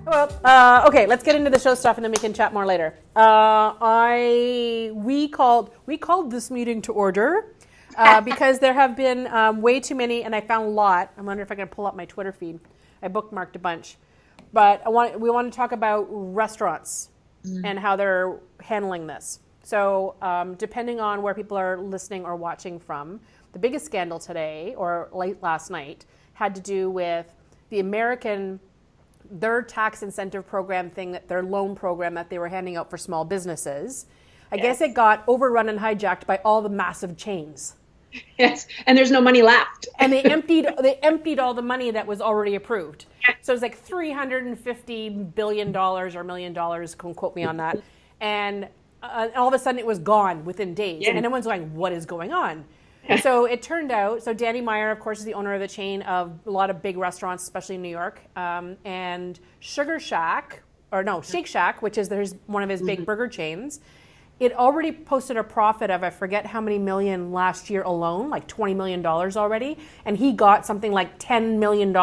Well, okay, let's get into the show stuff and then we can chat more later. We called this meeting to order because there have been way too many, and I found a lot. I wonder if I can pull up my Twitter feed. I bookmarked a bunch, but we want to talk about restaurants and how they're handling this. So, depending on where people are listening or watching from, the biggest scandal today or late last night had to do with the their tax incentive program thing, that their loan program that they were handing out for small businesses. I guess it got overrun and hijacked by all the massive chains. Yes, and there's no money left. And they emptied all the money that was already approved. So it's like $350 billion or $1 million, don't quote me on that. And all of a sudden it was gone within days. And everyone's going, what is going on? So it turned out, so Danny Meyer, of course, is the owner of the chain of a lot of big restaurants, especially in New York, and Shake Shack, which is one of his big burger chains. It already posted a profit of, I forget how many million last year alone, like $20 million already, and he got something like $10 million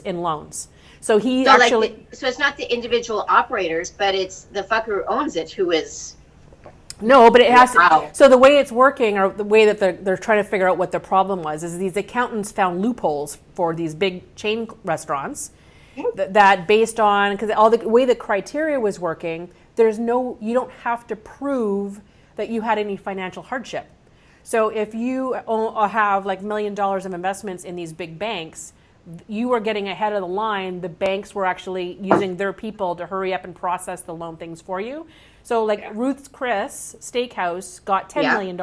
in loans. So so it's not the individual operators, but it's the fucker who owns it who is... No, but it has to. So the way it's working, or the way that they're trying to figure out what the problem was, is these accountants found loopholes for these big chain restaurants that based on, because all the way the criteria was working, you don't have to prove that you had any financial hardship. So if you have like $1 million of investments in these big banks, you were getting ahead of the line. The banks were actually using their people to hurry up and process the loan things for you. So like Ruth's Chris Steakhouse got $10 million,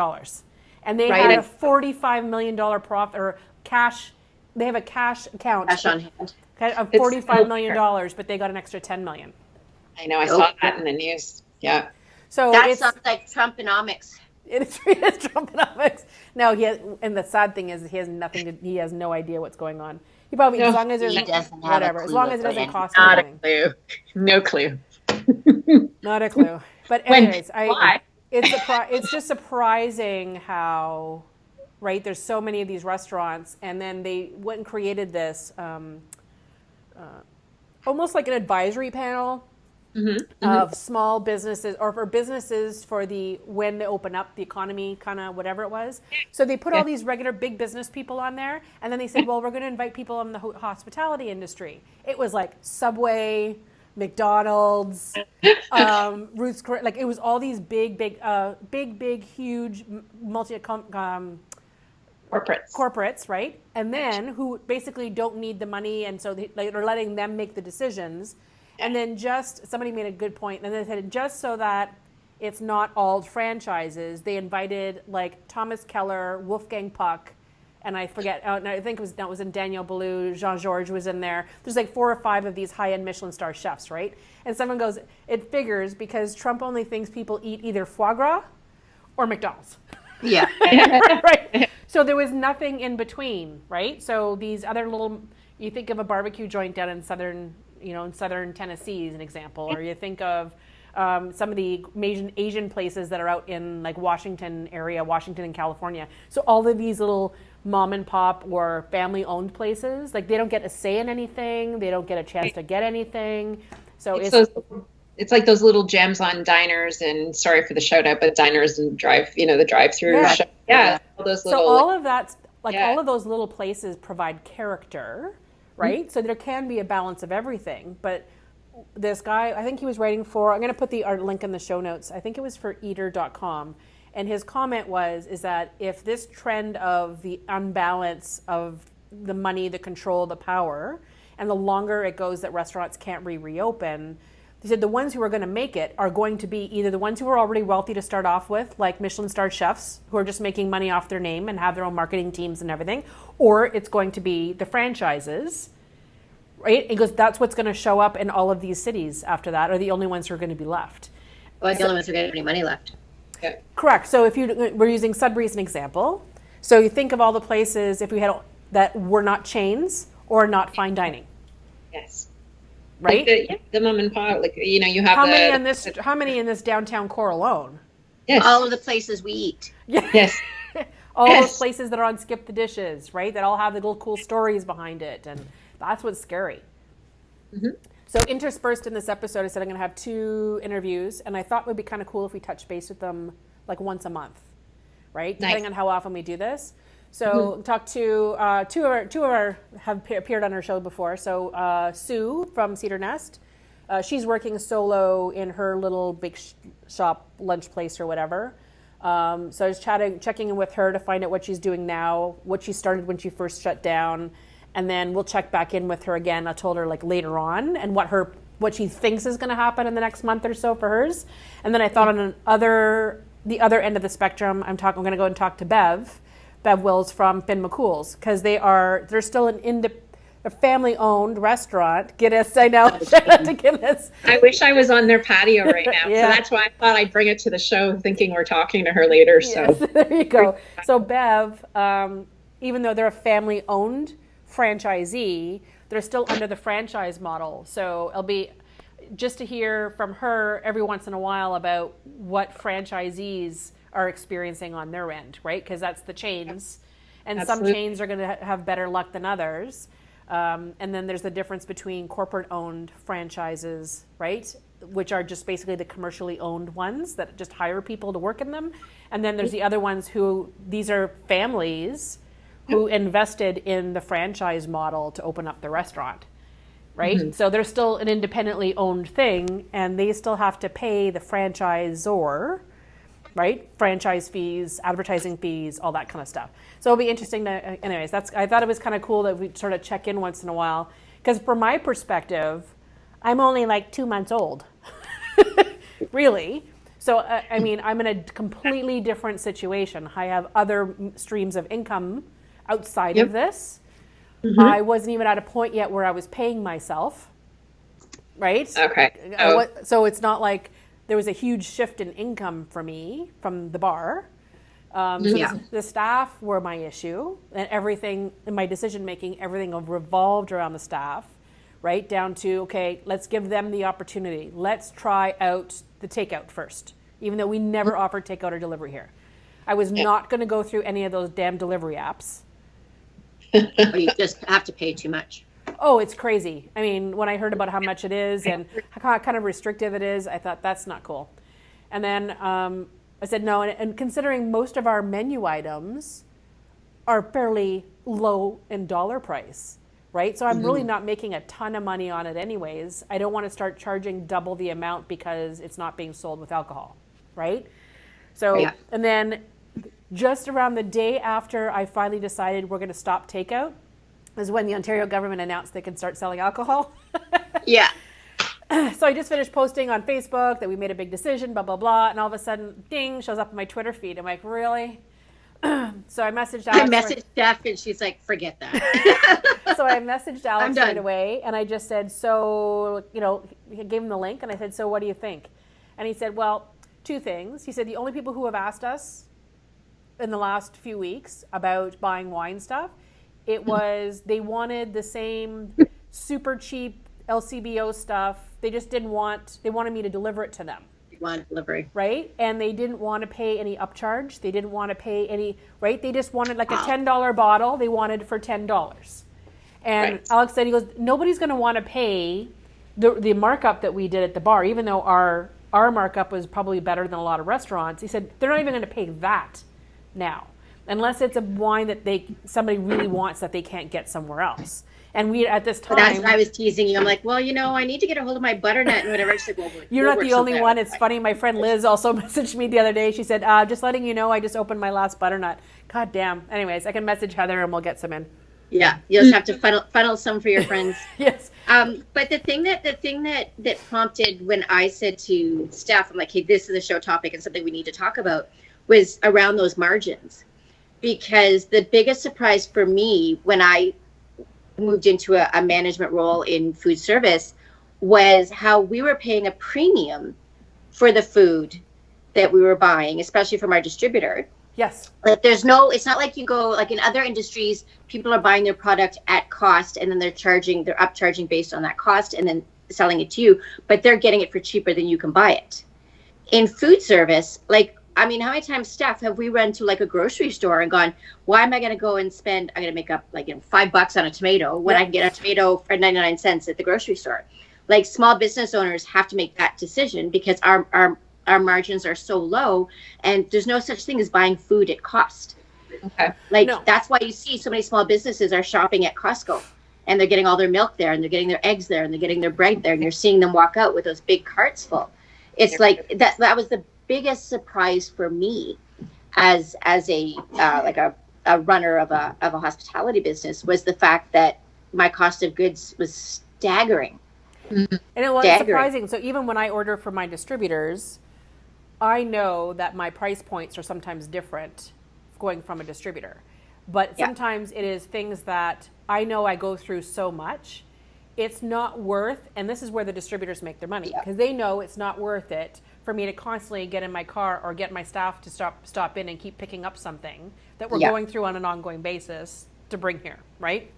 and they had a $45 million profit or cash. They have a cash account on hand of $45 million, but they got an extra $10 million. I know. I saw that in the news. Yeah. So that sounds like Trumponomics. It is Trumponomics. No, and the sad thing is he has no idea what's going on. He probably, as long as there's whatever, as long as it doesn't cost him anything. Not a clue. No clue. Not a clue. But anyways, it's just surprising how, right, there's so many of these restaurants, and then they went and created this almost like an advisory panel of small businesses, or for businesses for when they open up the economy, kind of whatever it was. So they put all these regular big business people on there, and then they said, well, we're going to invite people in the hospitality industry. It was like Subway, McDonald's, Ruth's, like it was all these big, huge corporates, right? And then who basically don't need the money, and so they're letting them make the decisions. And then somebody made a good point, and they said just so that it's not all franchises, they invited like Thomas Keller, Wolfgang Puck, and I forget, I think it was in Daniel Boulou, Jean-Georges was in there. There's like 4 or 5 of these high-end Michelin star chefs, right? And someone goes, it figures because Trump only thinks people eat either foie gras or McDonald's. Yeah. Right. So there was nothing in between, right? So these other you think of a barbecue joint down in southern Tennessee as an example, or you think of some of the Asian places that are out in like Washington and California. So all of these little mom and pop or family owned places, like they don't get a say in anything. They don't get a chance to get anything. So it's like those little gems on diners, and sorry for the shout out, but diners and the drive-through. All those little, so all of that's like all of those little places provide character, right? So there can be a balance of everything. But this guy, I think he was writing for, I'm going to put the link in the show notes. I think it was for eater.com. And his comment is that if this trend of the unbalance of the money, the control, the power, and the longer it goes that restaurants can't reopen, they said the ones who are going to make it are going to be either the ones who are already wealthy to start off with, like Michelin-starred chefs who are just making money off their name and have their own marketing teams and everything, or it's going to be the franchises, right? He goes, that's what's going to show up in all of these cities after that, are the only ones who are going to be left. Well, the only ones who are going to have any money left. Yeah. Correct. So we're using Sudbury as an example. So you think of all the places if we had that were not chains or not fine dining. Yes. Right. Like the mom and pop, like you have how many in this downtown core alone? Yes. All of the places we eat. Yes. All those places that are on Skip the Dishes, right? That all have the little cool stories behind it, and that's what's scary. So interspersed in this episode, I said I'm going to have 2 interviews, and I thought it would be kind of cool if we touch base with them like once a month, right? Nice. Depending on how often we do this. So talk to two of our have appeared on our show before. So Sue from Cedar Nest, she's working solo in her little bake shop lunch place or whatever. So I was checking in with her to find out what she's doing now, what she started when she first shut down. And then we'll check back in with her again. I told her like later on and what she thinks is going to happen in the next month or so for hers. And then I thought on the other end of the spectrum, I'm going to go and talk to Bev Wills from Finn McCool's, because they're still a family-owned restaurant. Guinness, I know. Shout out to Guinness. I wish I was on their patio right now. Yeah. So that's why I thought I'd bring it to the show, thinking we're talking to her later. Yes, So there you go. So Bev, even though they're a family-owned franchisee, they're still under the franchise model. So it'll be just to hear from her every once in a while about what franchisees are experiencing on their end, right? Because that's the chains. And Absolutely. some chains are going to have better luck than others. And then there's the difference between corporate-owned franchises, right? Which are just basically the commercially owned ones that just hire people to work in them. And then there's the other ones these are families who invested in the franchise model to open up the restaurant, right? Mm-hmm. So they're still an independently owned thing, and they still have to pay the franchisor, right? Franchise fees, advertising fees, all that kind of stuff. So it'll be interesting to, anyways, I thought it was kind of cool that we sort of check in once in a while, because from my perspective, I'm only like 2 months old, really. So, I mean, I'm in a completely different situation. I have other streams of income outside of this. Mm-hmm. I wasn't even at a point yet where I was paying myself, right? Okay. So it's not like there was a huge shift in income for me from the bar. The staff were my issue, and everything in my decision making, everything revolved around the staff, right? Down to, okay, let's give them the opportunity. Let's try out the takeout first, even though we never offered takeout or delivery here. I was not going to go through any of those damn delivery apps. Or you just have to pay too much. Oh, it's crazy. I mean, when I heard about how much it is and how kind of restrictive it is, I thought that's not cool. And then I said no. And considering most of our menu items are fairly low in dollar price, right? So I'm really not making a ton of money on it anyways. I don't want to start charging double the amount because it's not being sold with alcohol, right? So, and then just around the day after I finally decided we're going to stop takeout is when the Ontario government announced they can start selling alcohol. Yeah. So I just finished posting on Facebook that we made a big decision, blah, blah, blah. And all of a sudden, ding, shows up on my Twitter feed. I'm like, really? So I messaged Alex. I messaged Steph and she's like, forget that. So I messaged Alex right away and I just said, so, I gave him the link and I said, so what do you think? And he said, well, 2 things. He said, the only people who have asked us in the last few weeks about buying wine stuff, it was they wanted the same super cheap LCBO stuff. They just they wanted me to deliver it to them. Want delivery. Right? And they didn't want to pay any upcharge. They didn't want to pay any, right? They just wanted like a $10 bottle. They wanted for $10. And Alex said, he goes, nobody's going to want to pay the markup that we did at the bar, even though our markup was probably better than a lot of restaurants. He said, they're not even going to pay that now, unless it's a wine that somebody really wants that they can't get somewhere else. And we at this time, that's what I was teasing you. I'm like, well, I need to get a hold of my butternut and whatever. She's like, well, you're not the only one. It's funny. My friend Liz also messaged me the other day. She said, just letting you know, I just opened my last butternut. God damn. Anyways, I can message Heather and we'll get some in. Yeah, you'll just have to funnel some for your friends. Yes. But the thing that prompted when I said to Steph, I'm like, hey, this is a show topic and something we need to talk about, was around those margins. Because the biggest surprise for me when I moved into a management role in food service was how we were paying a premium for the food that we were buying, especially from our distributor. Yes. Like it's not like you go, like in other industries, people are buying their product at cost and then they're upcharging based on that cost and then selling it to you, but they're getting it for cheaper than you can buy it. In food service, how many times, Steph, have we run to like a grocery store and gone, why am I going to go and spend, I'm going to make up $5 on a tomato when I can get a tomato for 99 cents at the grocery store? Like small business owners have to make that decision because our margins are so low, and there's no such thing as buying food at cost. Okay. Like No. that's why you see so many small businesses are shopping at Costco, and they're getting all their milk there, and they're getting their eggs there, and they're getting their bread there, and you're seeing them walk out with those big carts full. It's like that was the biggest surprise for me as a like a runner of a hospitality business, was the fact that my cost of goods was staggering. And it was surprising. So even when I order from my distributors, I know that my price points are sometimes different going from a distributor. But sometimes it is things that I know I go through so much, it's not worth, and this is where the distributors make their money, because they know it's not worth it for me to constantly get in my car or get my staff to stop in and keep picking up something that we're going through on an ongoing basis to bring here, right?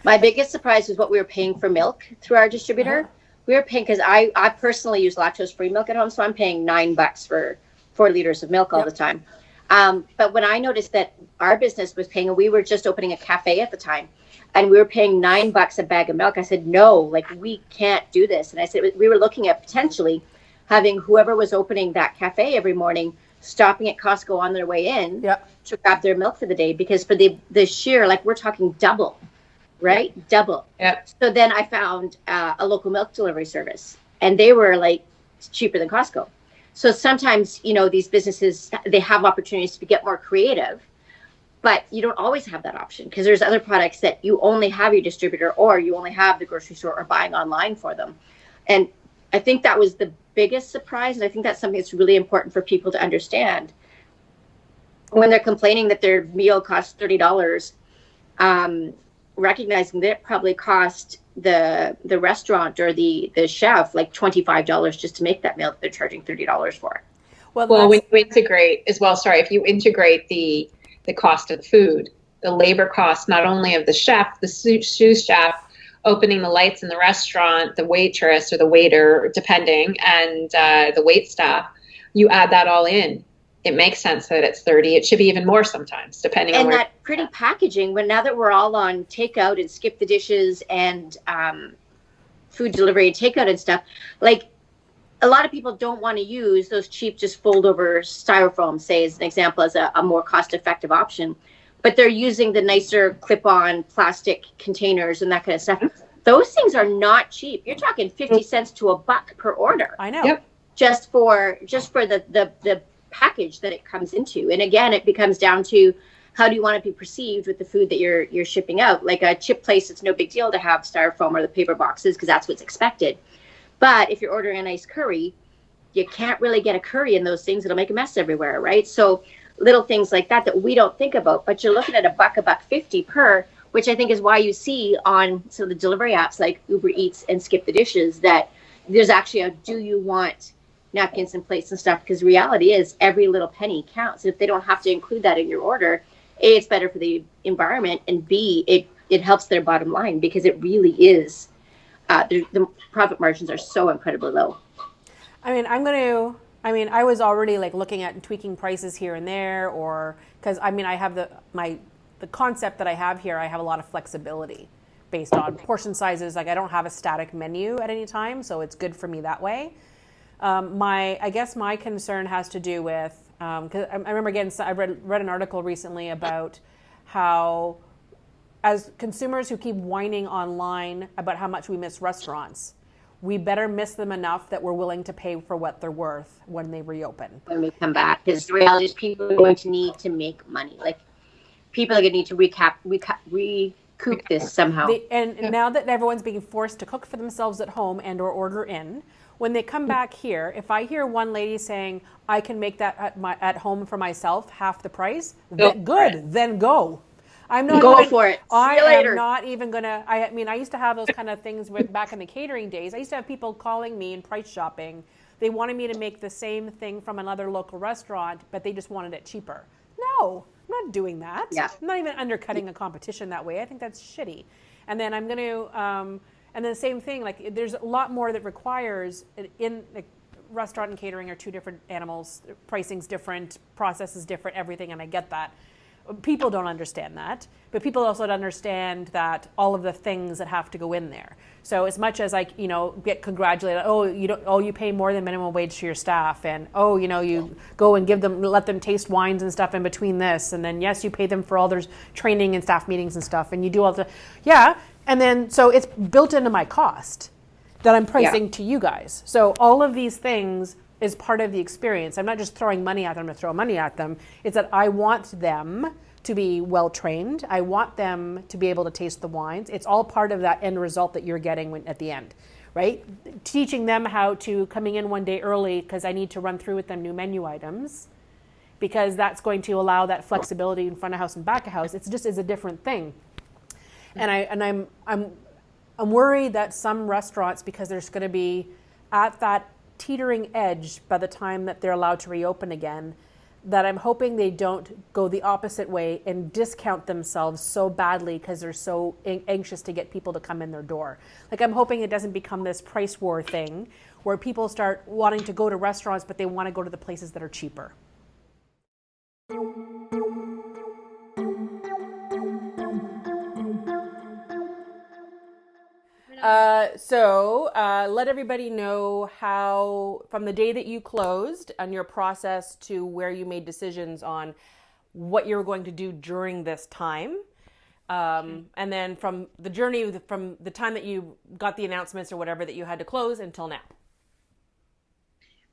My biggest surprise was what we were paying for milk through our distributor. We were paying, because I personally use lactose-free milk at home, so I'm paying $9 for 4 liters of milk all the time. But when I noticed that our business was paying, and we were just opening a cafe at the time, and we were paying $9 a bag of milk, I said, no, like we can't do this. And I said, we were looking at potentially having whoever was opening that cafe every morning stopping at Costco on their way in to grab their milk for the day, because for the sheer, like we're talking double, right? Double. Yeah. So then I found a local milk delivery service, and they were like cheaper than Costco. So sometimes, you know, these businesses, they have opportunities to get more creative, but you don't always have that option, because there's other products that you only have your distributor, or you only have the grocery store, or buying online for them. And I think that was the biggest surprise. And I think that's something that's really important for people to understand when they're complaining that their meal costs $30, recognizing that it probably cost the restaurant or the chef like $25 just to make that meal that they're charging $30 for. Well, when you integrate as well, if you integrate the cost of food, the labor cost, not only of the chef, the sous chef, opening the lights in the restaurant, the waitress or the waiter, depending, and the wait staff, you add that all in. It makes sense that it's 30. It should be even more sometimes, depending on where. And that pretty packaging, when now that we're all on takeout and skip the dishes and food delivery and takeout and stuff, like a lot of people don't want to use those cheap, just fold over styrofoam, say as an example, as a more cost effective option. But they're using the nicer clip-on plastic containers and that kind of stuff. Those things are not cheap. You're talking 50 cents to $1 per order. I know. Just for the package that it comes into. And again, it becomes down to how do you want to be perceived with the food that you're shipping out. Like a chip place, it's no big deal to have styrofoam or the paper boxes because that's what's expected. But if you're ordering a nice curry, you can't really get a curry in those things. It'll make a mess everywhere, right? So little things like that we don't think about, but you're looking at $1.50 per, which I think is why you see on some of the delivery apps like Uber Eats and Skip the Dishes that there's actually a do you want napkins and plates and stuff, because reality is every little penny counts. If they don't have to include that in your order, A, it's better for the environment, and B, it helps their bottom line, because it really is the profit margins are so incredibly low. I was already like looking at and tweaking prices here and there, or because I have the concept that I have here, I have a lot of flexibility based on portion sizes. Like I don't have a static menu at any time, so it's good for me that way. I guess my concern has to do with, because I remember I read an article recently about how as consumers who keep whining online about how much we miss restaurants, we better miss them enough that we're willing to pay for what they're worth when they reopen. When we come back, because the reality is people are going to need to make money. Like people are going to need to recoup this somehow. Now that everyone's being forced to cook for themselves at home and or order in, when they come back here, if I hear one lady saying, I can make that at home for myself, half the price, then go. I'm not go for it. See you later. I'm not even gonna. I used to have those kind of things back in the catering days. I used to have people calling me and price shopping. They wanted me to make the same thing from another local restaurant, but they just wanted it cheaper. No, I'm not doing that. Yeah. I'm not even undercutting a competition that way. I think that's shitty. And then I'm gonna. And then the same thing. Like there's a lot more that requires in like restaurant and catering are two different animals. Pricing's different, process is different, everything, and I get that. people don't understand that, but people also don't understand that all of the things that have to go in there. So as much as like, get congratulated, you pay more than minimum wage to your staff, and you go and let them taste wines and stuff in between this, and then yes, you pay them for all their training and staff meetings and stuff, and you do all the, and then so it's built into my cost that I'm pricing to you guys. So all of these things is part of the experience. I'm not just throwing money at them to throw money at them. It's that I want them to be well trained. I want them to be able to taste the wines. It's all part of that end result that you're getting at the end, right? Teaching them how to coming in one day early because I need to run through with them new menu items, because that's going to allow that flexibility in front of house and back of house. It's just is a different thing. And I'm worried that some restaurants, because there's going to be at that teetering edge by the time that they're allowed to reopen again, that I'm hoping they don't go the opposite way and discount themselves so badly because they're so anxious to get people to come in their door. Like, I'm hoping it doesn't become this price war thing where people start wanting to go to restaurants, but they want to go to the places that are cheaper. So let everybody know how, from the day that you closed and your process to where you made decisions on what you were going to do during this time. And then from the journey, from the time that you got the announcements or whatever that you had to close until now.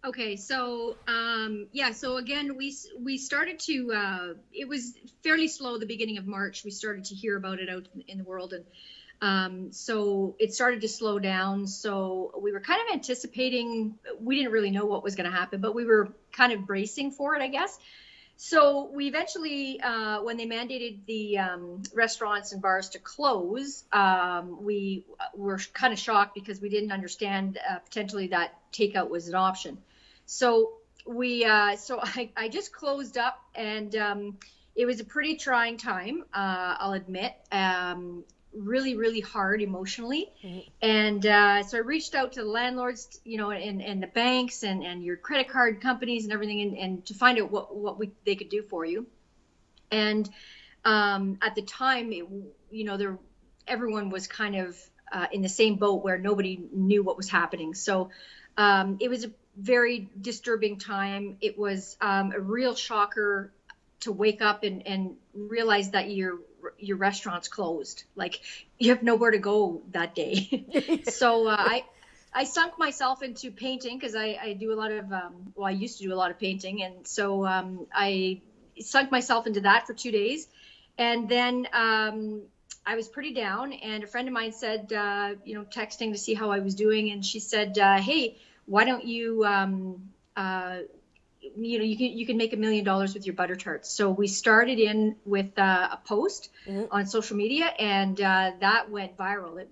Okay, so so again, we started to, it was fairly slow the beginning of March. We started to hear about it out in the world, and so it started to slow down. So we were kind of anticipating, we didn't really know what was going to happen, but we were kind of bracing for it, I guess. So we eventually, when they mandated the restaurants and bars to close, we were kind of shocked because we didn't understand potentially that takeout was an option. So I just closed up, and it was a pretty trying time, I'll admit. Really, really hard emotionally. Mm-hmm. And so I reached out to the landlords, and the banks and your credit card companies and everything, and to find out what they could do for you. And at the time, everyone was kind of in the same boat where nobody knew what was happening. So it was a very disturbing time. It was a real shocker to wake up and realize that your restaurant's closed. Like, you have nowhere to go that day. So I sunk myself into painting because I do a lot of, I used to do a lot of painting. And so I sunk myself into that for 2 days. And then I was pretty down, and a friend of mine said, texting to see how I was doing. And she said, hey, why don't you, you can make $1 million with your butter tarts. So we started in with a post on social media, and that went viral.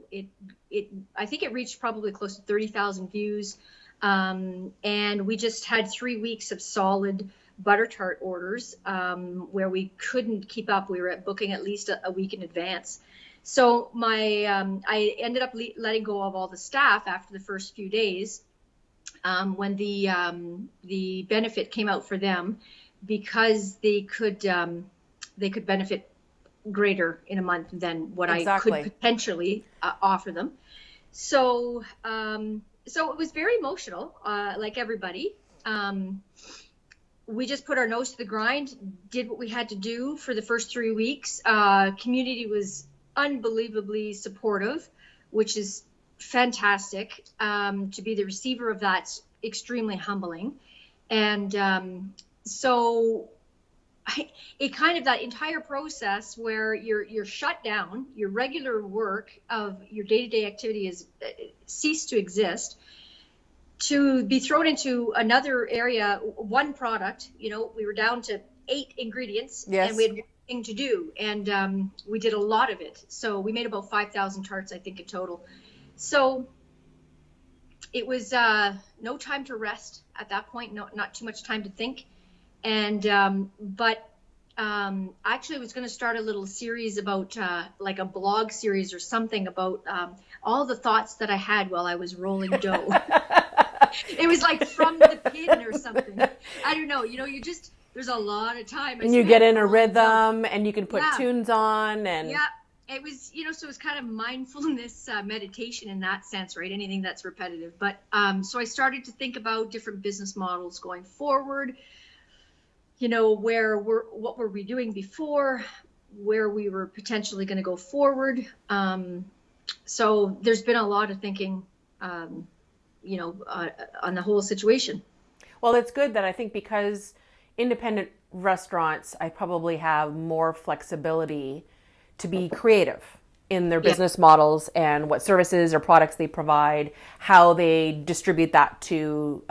I think it reached probably close to 30,000 views. And we just had 3 weeks of solid butter tart orders where we couldn't keep up. We were booking at least a week in advance. So I ended up letting go of all the staff after the first few days. When the benefit came out for them, because they could benefit greater in a month than what exactly. I could potentially offer them. So it was very emotional, like everybody. We just put our nose to the grind, did what we had to do for the first 3 weeks. Community was unbelievably supportive, which is fantastic. To be the receiver of that's extremely humbling. And so it kind of, that entire process where you're shut down, your regular work of your day-to-day activity is ceased to exist, to be thrown into another area, one product. We were down to 8 ingredients. Yes. And we had one thing to do, and we did a lot of it. So we made about 5,000 tarts, I think, in total. So it was no time to rest at that point, not too much time to think. And but actually I was going to start a little series about like a blog series or something about all the thoughts that I had while I was rolling dough. It was like from the pin or something. I don't know. You there's a lot of time. And you get in a rhythm and you can put tunes on and. Yeah. It was, so it's kind of mindfulness meditation in that sense, right? Anything that's repetitive. But so I started to think about different business models going forward, what were we doing before, where we were potentially going to go forward. So there's been a lot of thinking, on the whole situation. Well, it's good that I think because independent restaurants, I probably have more flexibility to be creative in their business models and what services or products they provide, how they distribute that to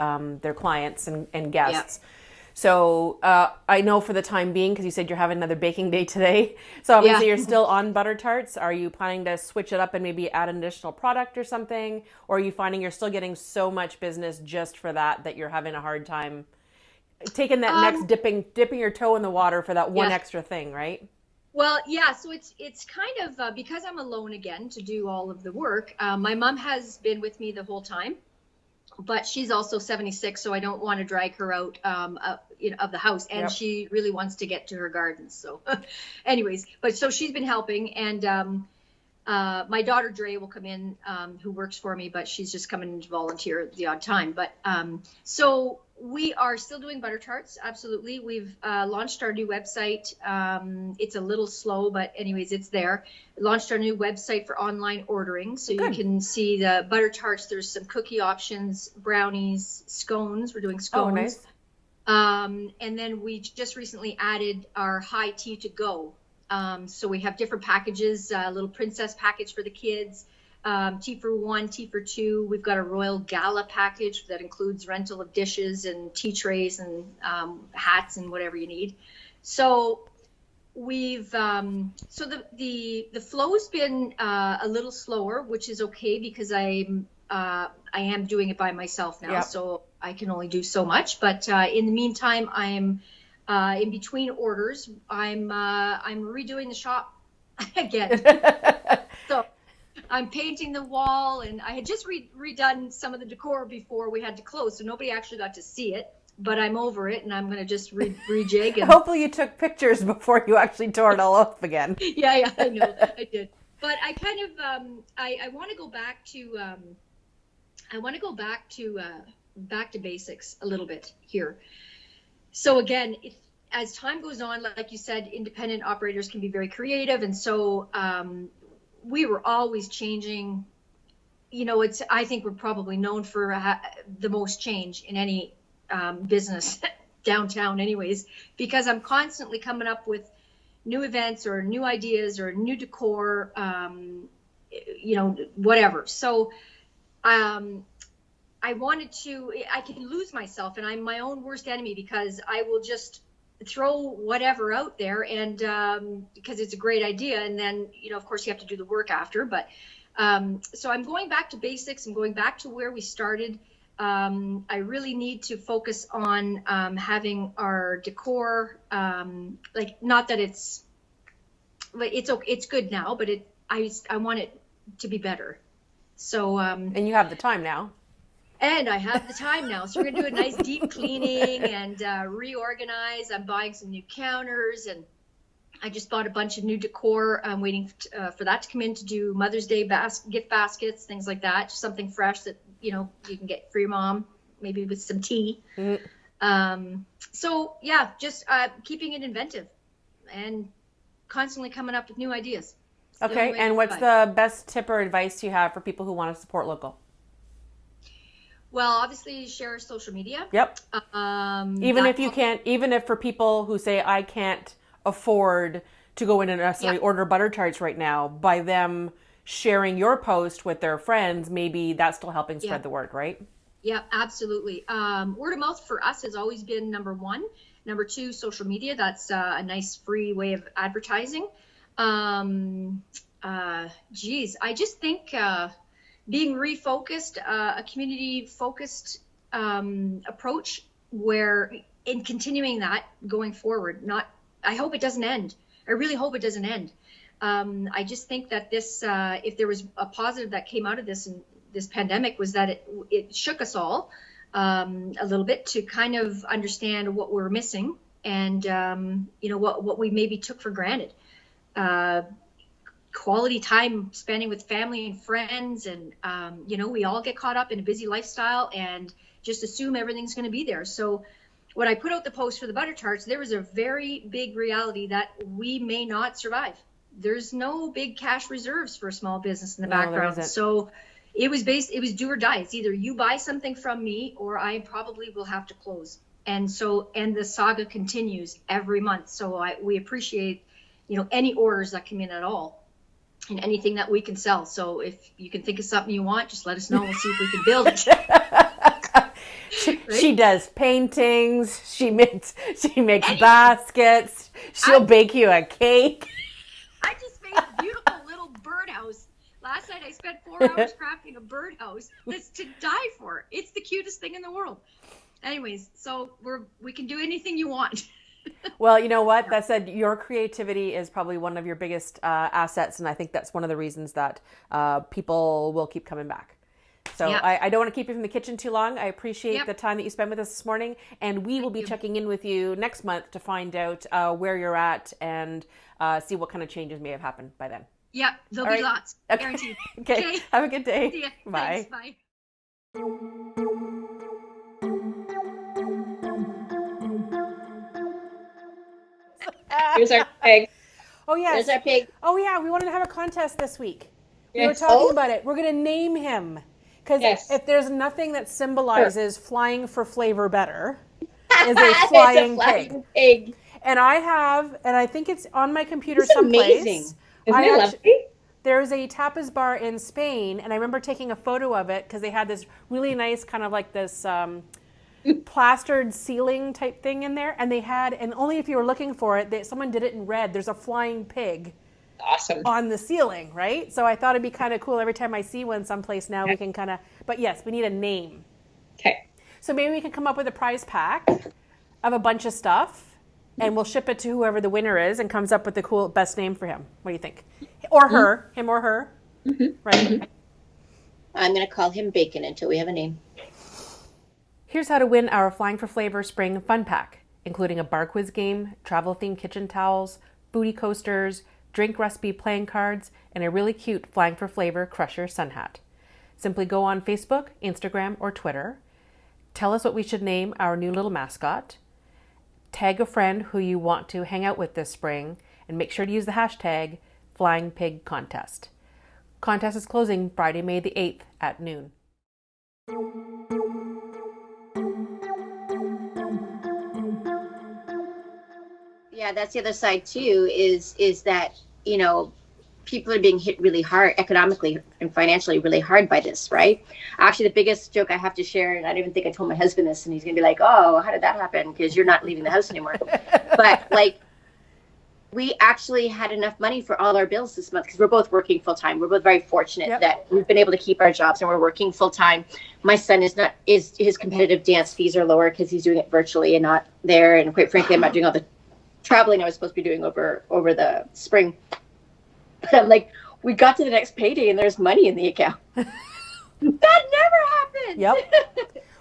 their clients and guests. Yeah. So I know for the time being, because you said you're having another baking day today, so obviously you're still on butter tarts. Are you planning to switch it up and maybe add an additional product or something? Or are you finding you're still getting so much business just for that you're having a hard time taking that next dipping your toe in the water for that one extra thing, right? Well, so it's kind of because I'm alone again to do all of the work. My mom has been with me the whole time, but she's also 76, so I don't want to drag her out of the house, and she really wants to get to her gardens. So, anyways, but so she's been helping, and my daughter Dre will come in, who works for me, but she's just coming in to volunteer at the odd time. But so. We are still doing butter tarts. Absolutely. We've launched our new website. It's a little slow, but anyways, it's there. Launched our new website for online ordering. So you can see the butter tarts. There's some cookie options, brownies, scones. We're doing scones. Oh, nice. And then we just recently added our high tea to go. So we have different packages, a little princess package for the kids. Tea for one, tea for two. We've got a Royal Gala package that includes rental of dishes and tea trays and hats and whatever you need. So we've so the flow's been a little slower, which is okay because I am doing it by myself now, so I can only do so much. But in the meantime, I'm in between orders. I'm redoing the shop again. So. I'm painting the wall, and I had just redone some of the decor before we had to close, so nobody actually got to see it, but I'm over it, and I'm going to just rejig. And hopefully you took pictures before you actually tore it all up again. Yeah, I know, I did. But I kind of, I want to go back to, back to basics a little bit here. So again, as time goes on, like you said, independent operators can be very creative, and so, we were always changing. I think we're probably known for the most change in any business downtown anyways, because I'm constantly coming up with new events or new ideas or new decor, whatever. So I can lose myself, and I'm my own worst enemy because I will just throw whatever out there, and because it's a great idea, and then of course you have to do the work after. But so I'm going back to basics. I'm going back to where we started. I really need to focus on having our decor, not that it's good now, but I want it to be better. So and you have the time now. And I have the time now, so we're going to do a nice deep cleaning and reorganize. I'm buying some new counters, and I just bought a bunch of new decor. I'm waiting for that to come in to do Mother's Day gift baskets, things like that. Just something fresh that you can get for your mom, maybe with some tea. Mm-hmm. So yeah, just keeping it inventive and constantly coming up with new ideas. Okay, and what's the best tip or advice you have for people who want to support local? Well, obviously share social media. Yep. Even if for people who say I can't afford to go in and necessarily order butter tarts right now, by them sharing your post with their friends, maybe that's still helping spread the word, right? Yeah, absolutely. Word of mouth for us has always been number one. Number two, social media. That's a nice free way of advertising. I just think being refocused, a community-focused approach, where in continuing that going forward. I hope it doesn't end. I really hope it doesn't end. I just think that this, if there was a positive that came out of this and this pandemic, was that it shook us all a little bit to kind of understand what we're missing and what we maybe took for granted. Quality time spending with family and friends, and we all get caught up in a busy lifestyle and just assume everything's going to be there. So when I put out the post for the butter tarts, there was a very big reality that we may not survive. There's no big cash reserves for a small business in the background. So it was do or die. It's either you buy something from me or I probably will have to close. And the saga continues every month. So we appreciate, any orders that come in at all and anything that we can sell. So if you can think of something you want, just let us know. We'll see if we can build it. She does paintings. She makes baskets. She'll bake you a cake. I just made a beautiful little birdhouse. Last night I spent 4 hours crafting a birdhouse that's to die for. It's the cutest thing in the world. Anyways, so we can do anything you want. Well, you know what? That said, your creativity is probably one of your biggest assets, and I think that's one of the reasons that people will keep coming back. So I don't want to keep you from the kitchen too long. I appreciate the time that you spent with us this morning, and we will be checking in with you next month to find out where you're at and see what kind of changes may have happened by then. Yeah, there'll be lots. Okay. Guaranteed. Okay. Have a good day. See ya. Bye. Thanks. Bye. Here's our pig. Oh, yes. There's our pig. Oh, yeah. We wanted to have a contest this week. We were Yes. talking about it. We're going to name him. Because if there's nothing that symbolizes flying for flavor better, is a flying pig. And I think it's on my computer It's someplace. amazing. Isn't it lovely? There's a tapas bar in Spain, and I remember taking a photo of it because they had this really nice kind of like this plastered ceiling type thing in there, and and only if you were looking for it, someone did it in red. There's a flying pig. Awesome. On the ceiling, right? So I thought it'd be kind of cool every time I see one someplace now we can kind of, but yes, we need a name. Okay. So maybe we can come up with a prize pack of a bunch of stuff and we'll ship it to whoever the winner is and comes up with the cool best name for him. What do you think? Or her, him or her, right? I'm going to call him Bacon until we have a name. Here's how to win our Flying for Flavor Spring Fun Pack, including a bar quiz game, travel-themed kitchen towels, booty coasters, drink recipe playing cards, and a really cute Flying for Flavor Crusher sun hat. Simply go on Facebook, Instagram, or Twitter. Tell us what we should name our new little mascot. Tag a friend who you want to hang out with this spring, and make sure to use the hashtag FlyingPigContest. Contest is closing Friday, May the 8th at noon. Yeah, that's the other side too, is that, people are being hit really hard economically and financially really hard by this, right? Actually, the biggest joke I have to share, and I don't even think I told my husband this, and he's going to be like, oh, how did that happen? Because you're not leaving the house anymore. But we actually had enough money for all our bills this month because we're both working full time. We're both very fortunate that we've been able to keep our jobs and we're working full time. My son his competitive dance fees are lower because he's doing it virtually and not there. And quite frankly, I'm not doing all the traveling I was supposed to be doing over the spring. But I'm like, we got to the next payday and there's money in the account. That never happened. Yep.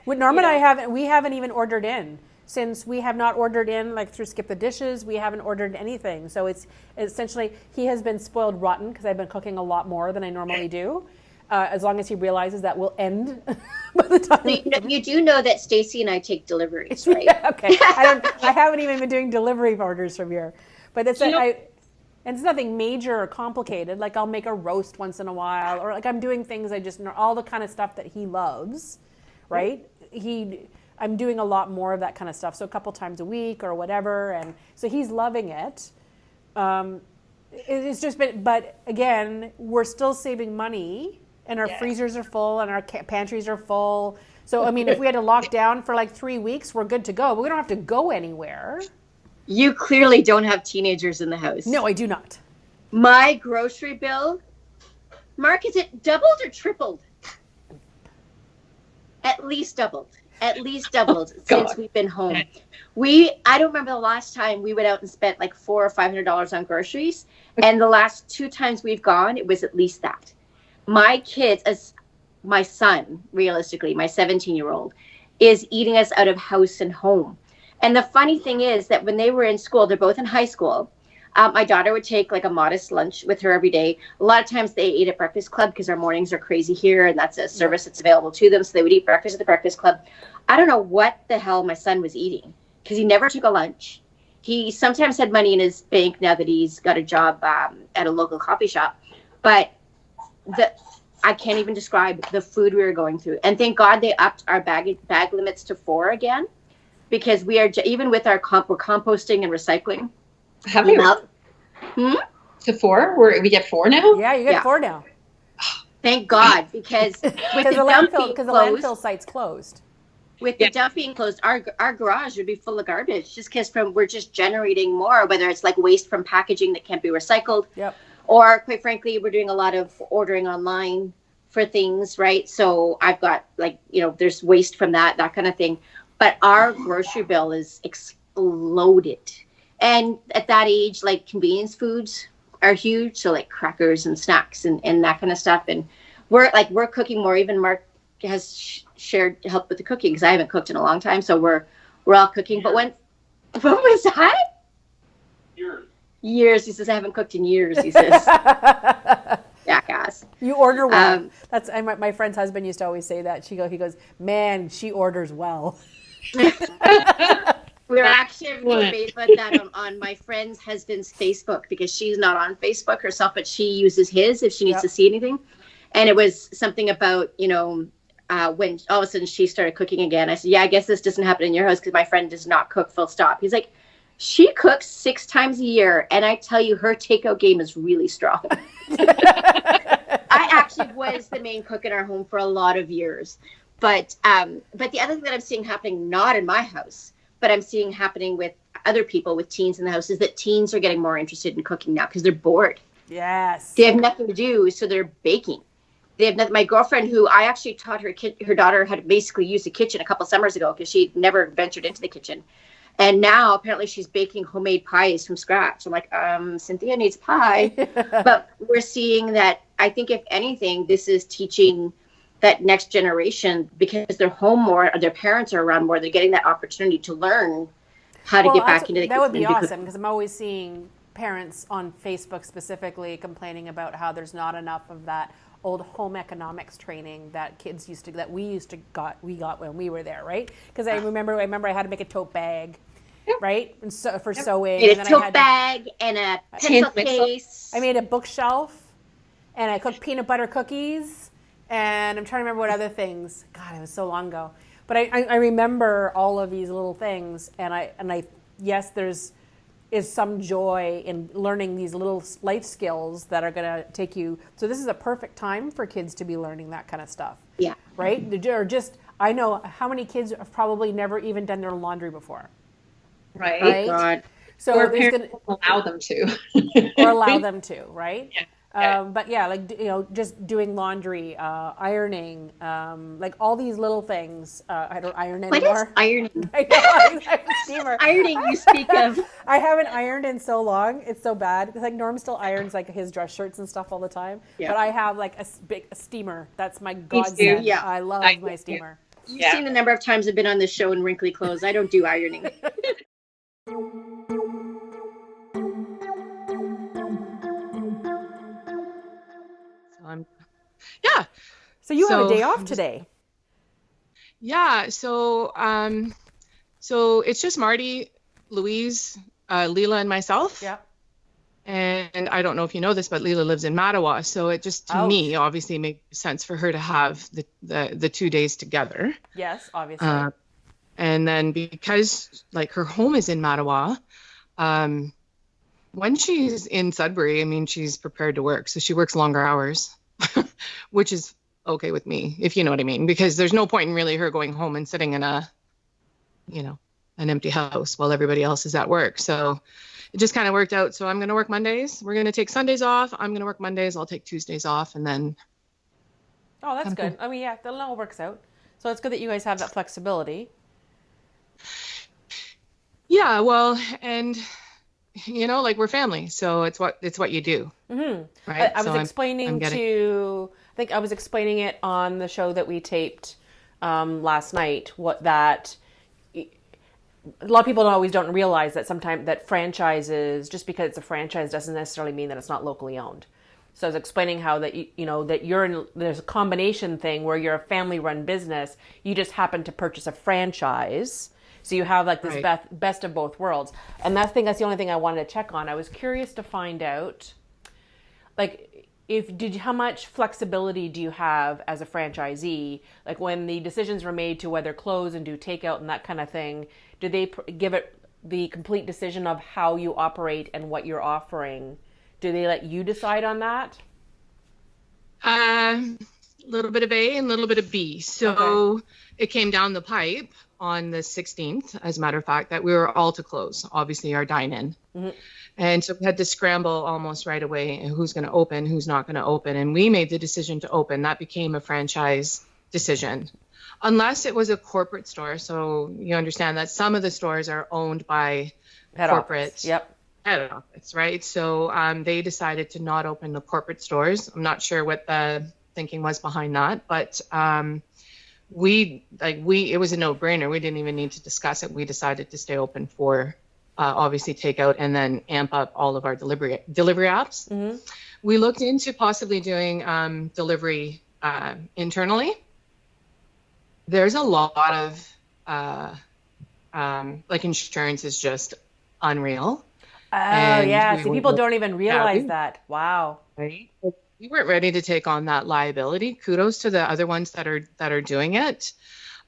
With Norm and I we haven't even ordered in. Since we have not ordered in through Skip the Dishes, we haven't ordered anything. So it's essentially, he has been spoiled rotten because I've been cooking a lot more than I normally do. As long as he realizes that will end by the time. So you do know that Stacy and I take deliveries, right? Yeah, okay. I haven't even been doing delivery orders from here, but and it's nothing major or complicated. Like I'll make a roast once in a while, or I'm doing things all the kind of stuff that he loves, right? I'm doing a lot more of that kind of stuff. So a couple times a week or whatever. And so he's loving it. It's just been, but again, we're still saving money and our freezers are full and our pantries are full. So, I mean, if we had to lock down for 3 weeks, we're good to go, but we don't have to go anywhere. You clearly don't have teenagers in the house. No, I do not. My grocery bill, Mark, is it doubled or tripled? At least doubled since we've been home. I don't remember the last time we went out and spent $400 or $500 on groceries. And the last 2 times we've gone, it was at least that. My kids, my son, realistically, my 17-year-old, is eating us out of house and home. And the funny thing is that when they were in school, they're both in high school. My daughter would take like a modest lunch with her every day. A lot of times they ate at Breakfast Club because our mornings are crazy here, and that's a service that's available to them. So they would eat breakfast at the Breakfast Club. I don't know what the hell my son was eating because he never took a lunch. He sometimes had money in his bank now that he's got a job at a local coffee shop. But I can't even describe the food we were going through. And thank God they upped our bag limits to 4 again, because we are, even with our we're composting and recycling. Have you? To 4? We get 4 now? Yeah, you get 4 now. Thank God, because with the landfill site's closed. With the dump being closed, our garage would be full of garbage just because we're just generating more, whether it's like waste from packaging that can't be recycled. Yep. Or quite frankly, we're doing a lot of ordering online for things, right? So I've got there's waste from that kind of thing. But our grocery bill is exploded. And at that age, like convenience foods are huge. So like crackers and snacks and that kind of stuff. And we're cooking more. Even Mark has shared help with the cooking because I haven't cooked in a long time. So we're all cooking. But what was that? Years. He says, I haven't cooked in years, he says. Jackass. You order well. That's my friend's husband used to always say that. He goes, man, she orders well. We're actually having a debate about that on my friend's husband's Facebook, because she's not on Facebook herself, but she uses his if she needs to see anything. And it was something about, when all of a sudden she started cooking again. I said, yeah, I guess this doesn't happen in your house because my friend does not cook, full stop. He's like, she cooks 6 times a year, and I tell you, her takeout game is really strong. I actually was the main cook in our home for a lot of years. But the other thing that I'm seeing happening, not in my house, but I'm seeing happening with other people with teens in the house, is that teens are getting more interested in cooking now because they're bored. Yes. They have nothing to do, so they're baking. They have nothing. My girlfriend, who I actually taught her daughter how to basically use the kitchen a couple summers ago because she'd never ventured into the kitchen. And now apparently she's baking homemade pies from scratch. I'm like, Cynthia needs pie. But we're seeing that, I think if anything, this is teaching that next generation, because they're home more, or their parents are around more, they're getting that opportunity to learn how to get back into the kitchen. That would be awesome, because I'm always seeing parents on Facebook specifically complaining about how there's not enough of that old home economics training that we got when we were there, right? Because I remember I had to make a tote bag, right? And so for sewing, and a tote bag and a pencil case. I made a bookshelf, and I cooked peanut butter cookies, and I'm trying to remember what other things. God, it was so long ago. But I remember all of these little things, and I yes, there's some joy in learning these little life skills that are going to take you. So this is a perfect time for kids to be learning that kind of stuff. Yeah. Right? Or just, I know how many kids have probably never even done their laundry before. Right. Oh, God. So or parents allow them to. Or allow them to, right? Yeah. But yeah, just doing laundry, ironing, like all these little things. I don't iron anymore. What is ironing? I know, I have a steamer. Ironing you speak of. I haven't ironed in so long. It's so bad. It's like Norm still irons like his dress shirts and stuff all the time. Yeah. But I have like a steamer. That's my godsend. Yeah. I love my steamer. You've seen the number of times I've been on this show in wrinkly clothes. I don't do ironing. So you have a day off today. Yeah. So it's just Marty, Louise, Leela, and myself. Yeah. And I don't know if you know this, but Leela lives in Mattawa. So it just, to me, obviously makes sense for her to have the 2 days together. Yes, obviously. And then because like her home is in Mattawa, when she's in Sudbury, I mean, she's prepared to work. So she works longer hours, which is okay with me, if you know what I mean, because there's no point in really her going home and sitting in an empty house while everybody else is at work. So it just kind of worked out. So I'm going to work Mondays. We're going to take Sundays off. I'm going to work Mondays. I'll take Tuesdays off. And then. Oh, that's good. I mean, yeah, that all works out. So it's good that you guys have that flexibility. Yeah. Well, and like we're family. So it's what you do. Mm-hmm. Right. I was I was explaining it on the show that we taped last night, a lot of people always don't realize that sometimes that franchises, just because it's a franchise doesn't necessarily mean that it's not locally owned. So I was explaining how that that there's a combination thing where you're a family-run business. You just happen to purchase a franchise, so you have like this best of both worlds. And that's the only thing I wanted to check on. I was curious to find out, like, how much flexibility do you have as a franchisee? Like when the decisions were made to whether close and do takeout and that kind of thing, do they give it the complete decision of how you operate and what you're offering? Do they let you decide on that? A little bit of A and a little bit of B. So It came down the pipe on the 16th, as a matter of fact, that we were all to close, obviously our dine-in. Mm-hmm. And so we had to scramble almost right away who's going to open, who's not going to open. And we made the decision to open. That became a franchise decision. Unless it was a corporate store. So you understand that some of the stores are owned by corporate. Office. Yep. Head office, right? So they decided to not open the corporate stores. I'm not sure what the thinking was behind that, but it was a no-brainer. We didn't even need to discuss it. We decided to stay open for obviously takeout and then amp up all of our delivery apps. Mm-hmm. We looked into possibly doing delivery internally. There's a lot of like insurance is just unreal. Oh, yeah. See, people don't even realize that. Wow. Right. We weren't ready to take on that liability. Kudos to the other ones that are doing it,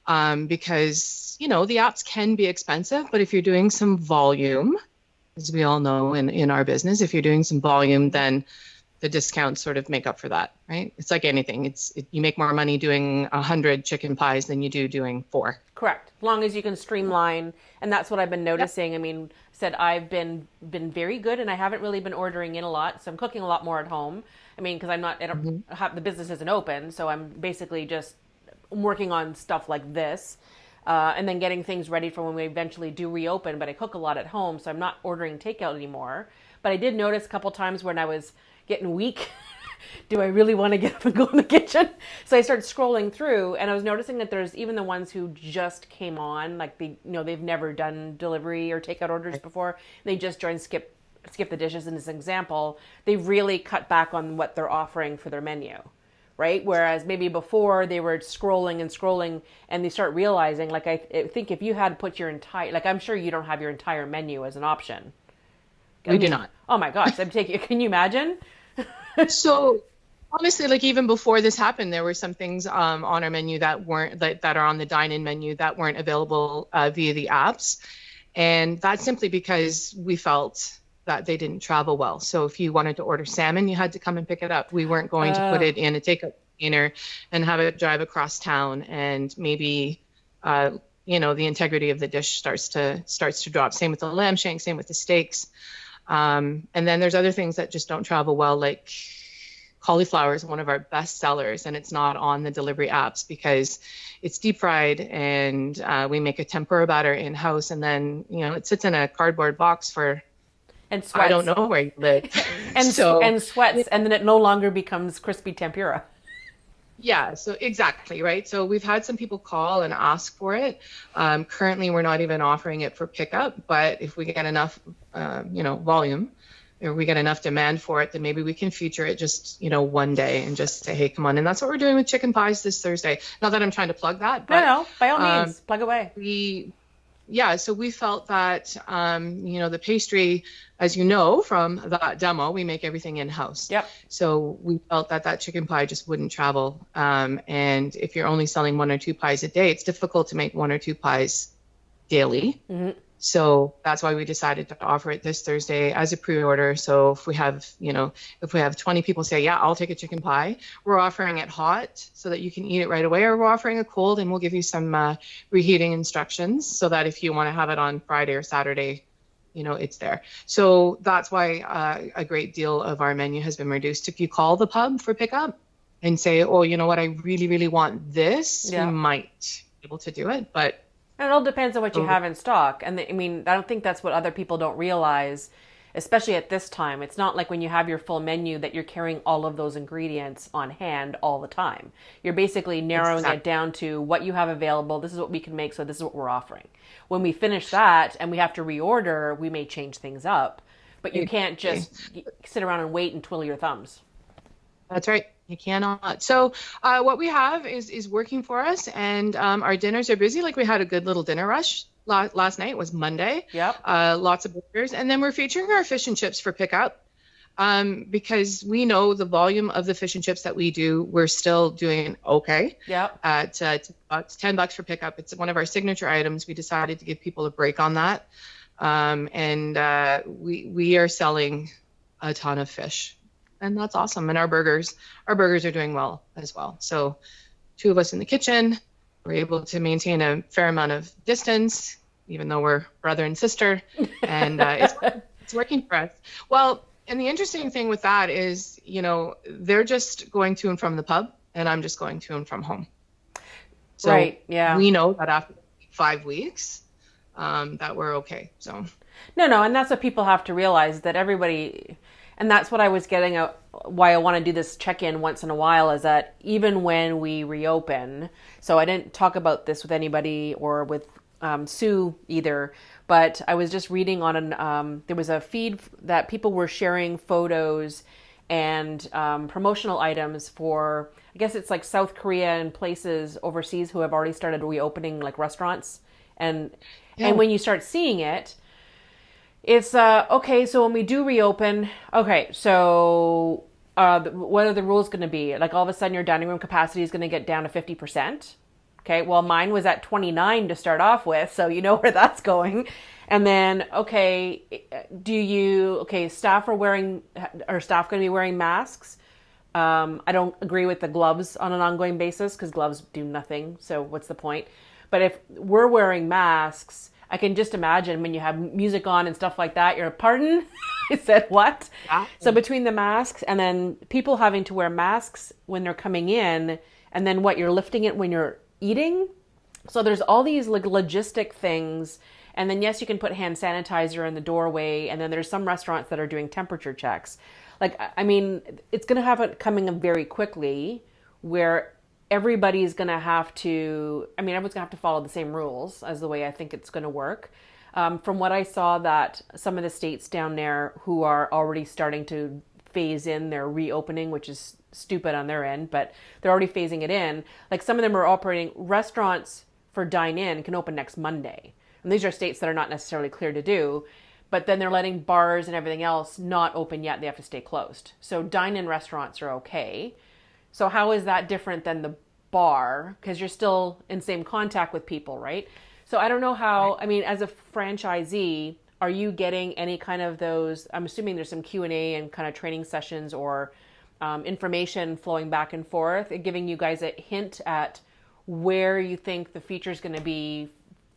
because the apps can be expensive. But if you're doing some volume, as we all know in our business, if you're doing some volume, then the discounts sort of make up for that, right? It's like anything. You make more money doing 100 chicken pies than you do doing 4. Correct. As long as you can streamline, and that's what I've been noticing. Yep. I mean, said I've been very good, and I haven't really been ordering in a lot, so I'm cooking a lot more at home. I mean, because the business isn't open, so I'm basically just working on stuff like this, and then getting things ready for when we eventually do reopen. But I cook a lot at home, so I'm not ordering takeout anymore. But I did notice a couple times when I was getting weak. Do I really want to get up and go in the kitchen? So I started scrolling through, and I was noticing that there's even the ones who just came on, like they've never done delivery or takeout orders before. They just joined Skip the Dishes in this example. They've really cut back on what they're offering for their menu, right? Whereas maybe before they were scrolling, and they start realizing, like I think if you had to put your entire, like I'm sure you don't have your entire menu as an option. We do not. Oh my gosh, can you imagine? So honestly, like even before this happened, there were some things on our menu that weren't that are on the dine-in menu that weren't available via the apps, and that's simply because we felt that they didn't travel well. So if you wanted to order salmon, you had to come and pick it up. We weren't going to put it in a takeout container and have it drive across town, and maybe the integrity of the dish starts to drop. Same with the lamb shank, same with the steaks. And then there's other things that just don't travel well, like cauliflower is one of our best sellers, and it's not on the delivery apps because it's deep fried, and we make a tempura batter in house, and then it sits in a cardboard box for and sweats. I don't know where you live and sweats, and then it no longer becomes crispy tempura. Yeah, so exactly, right? So we've had some people call and ask for it. Currently, we're not even offering it for pickup, but if we get enough, volume, or we get enough demand for it, then maybe we can feature it just, one day and just say, hey, come on. And that's what we're doing with chicken pies this Thursday. Not that I'm trying to plug that, but no, by all means, plug away. So we felt that, the pastry, as you know from that demo, we make everything in-house. Yep. So we felt that chicken pie just wouldn't travel. And if you're only selling 1 or 2 pies a day, it's difficult to make 1 or 2 pies daily. Mm-hmm. So that's why we decided to offer it this Thursday as a pre-order. So if we have 20 people say, yeah, I'll take a chicken pie, we're offering it hot so that you can eat it right away, or we're offering it cold and we'll give you some reheating instructions so that if you want to have it on Friday or Saturday, it's there. So that's why a great deal of our menu has been reduced. If you call the pub for pickup and say, oh, you know what, I really, really want this, we might be able to do it, but and it all depends on what you have in stock. And I don't think that's what other people don't realize. especially at this time. It's not like when you have your full menu that you're carrying all of those ingredients on hand all the time. You're basically narrowing it down to what you have available. This is what we can make, so this is what we're offering. When we finish that and we have to reorder, we may change things up, but you can't just sit around and wait and twiddle your thumbs. That's right. You cannot. So what we have is working for us, and our dinners are busy. Like, we had a good little dinner rush. Last night was Monday. Yep. Lots of burgers. And then we're featuring our fish and chips for pickup, because we know the volume of the fish and chips that we do, we're still doing okay. Yep. At it's $10 for pickup. It's one of our signature items. We decided to give people a break on that. And we are selling a ton of fish. And that's awesome. And our burgers are doing well as well. So 2 of us in the kitchen, we're able to maintain a fair amount of distance, even though we're brother and sister. And it's working for us. Well, and the interesting thing with that is, they're just going to and from the pub, and I'm just going to and from home. So right. Yeah. We know that after 5 weeks, that we're okay. So no. And that's what people have to realize, that everybody... And that's what I was getting at, why I want to do this check-in once in a while, is that even when we reopen, so I didn't talk about this with anybody or with Sue either, but I was just reading on there was a feed that people were sharing photos and promotional items for, I guess it's like South Korea and places overseas who have already started reopening, like restaurants. And when you start seeing it, it's, okay, so when we do reopen, okay, so what are the rules going to be? Like, all of a sudden your dining room capacity is going to get down to 50%. Okay, well, mine was at 29 to start off with, so you know where that's going. And then, staff are staff going to be wearing masks? I don't agree with the gloves on an ongoing basis, because gloves do nothing, so what's the point? But if we're wearing masks, I can just imagine when you have music on and stuff like that, you're, pardon? I said what? Yeah. So between the masks and then people having to wear masks when they're coming in, and then you're lifting it when you're eating. So there's all these logistic things. And then, yes, you can put hand sanitizer in the doorway. And then there's some restaurants that are doing temperature checks. Like, I mean, it's going to have it coming in very quickly, where everybody's going to have to, everyone's going to have to follow the same rules as the way I think it's going to work. From what I saw, that some of the states down there who are already starting to phase in their reopening, which is stupid on their end, but they're already phasing it in. Like, some of them are operating restaurants for dine-in can open next Monday. And these are states that are not necessarily clear to do, but then they're letting bars and everything else not open yet. They have to stay closed. So dine-in restaurants are okay. So how is that different than the bar? Because you're still in same contact with people, right? So I don't know how, as a franchisee, are you getting any kind of those, I'm assuming there's some Q&A and kind of training sessions or information flowing back and forth, and giving you guys a hint at where you think the feature is going to be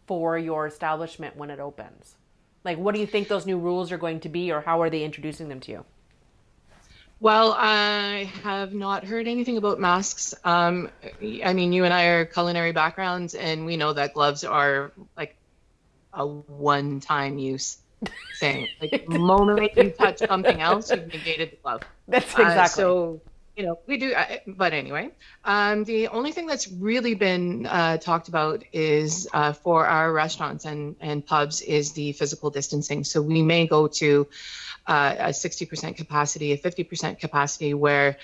for your establishment when it opens. Like, what do you think those new rules are going to be, or how are they introducing them to you? Well, I have not heard anything about masks. You and I are culinary backgrounds, and we know that gloves are like a one-time use thing. Like, the moment you touch something else, you've negated the glove. That's exactly. So, we do. But anyway, the only thing that's really been talked about is for our restaurants and pubs is the physical distancing. So we may go to a 60% capacity, a 50% capacity, where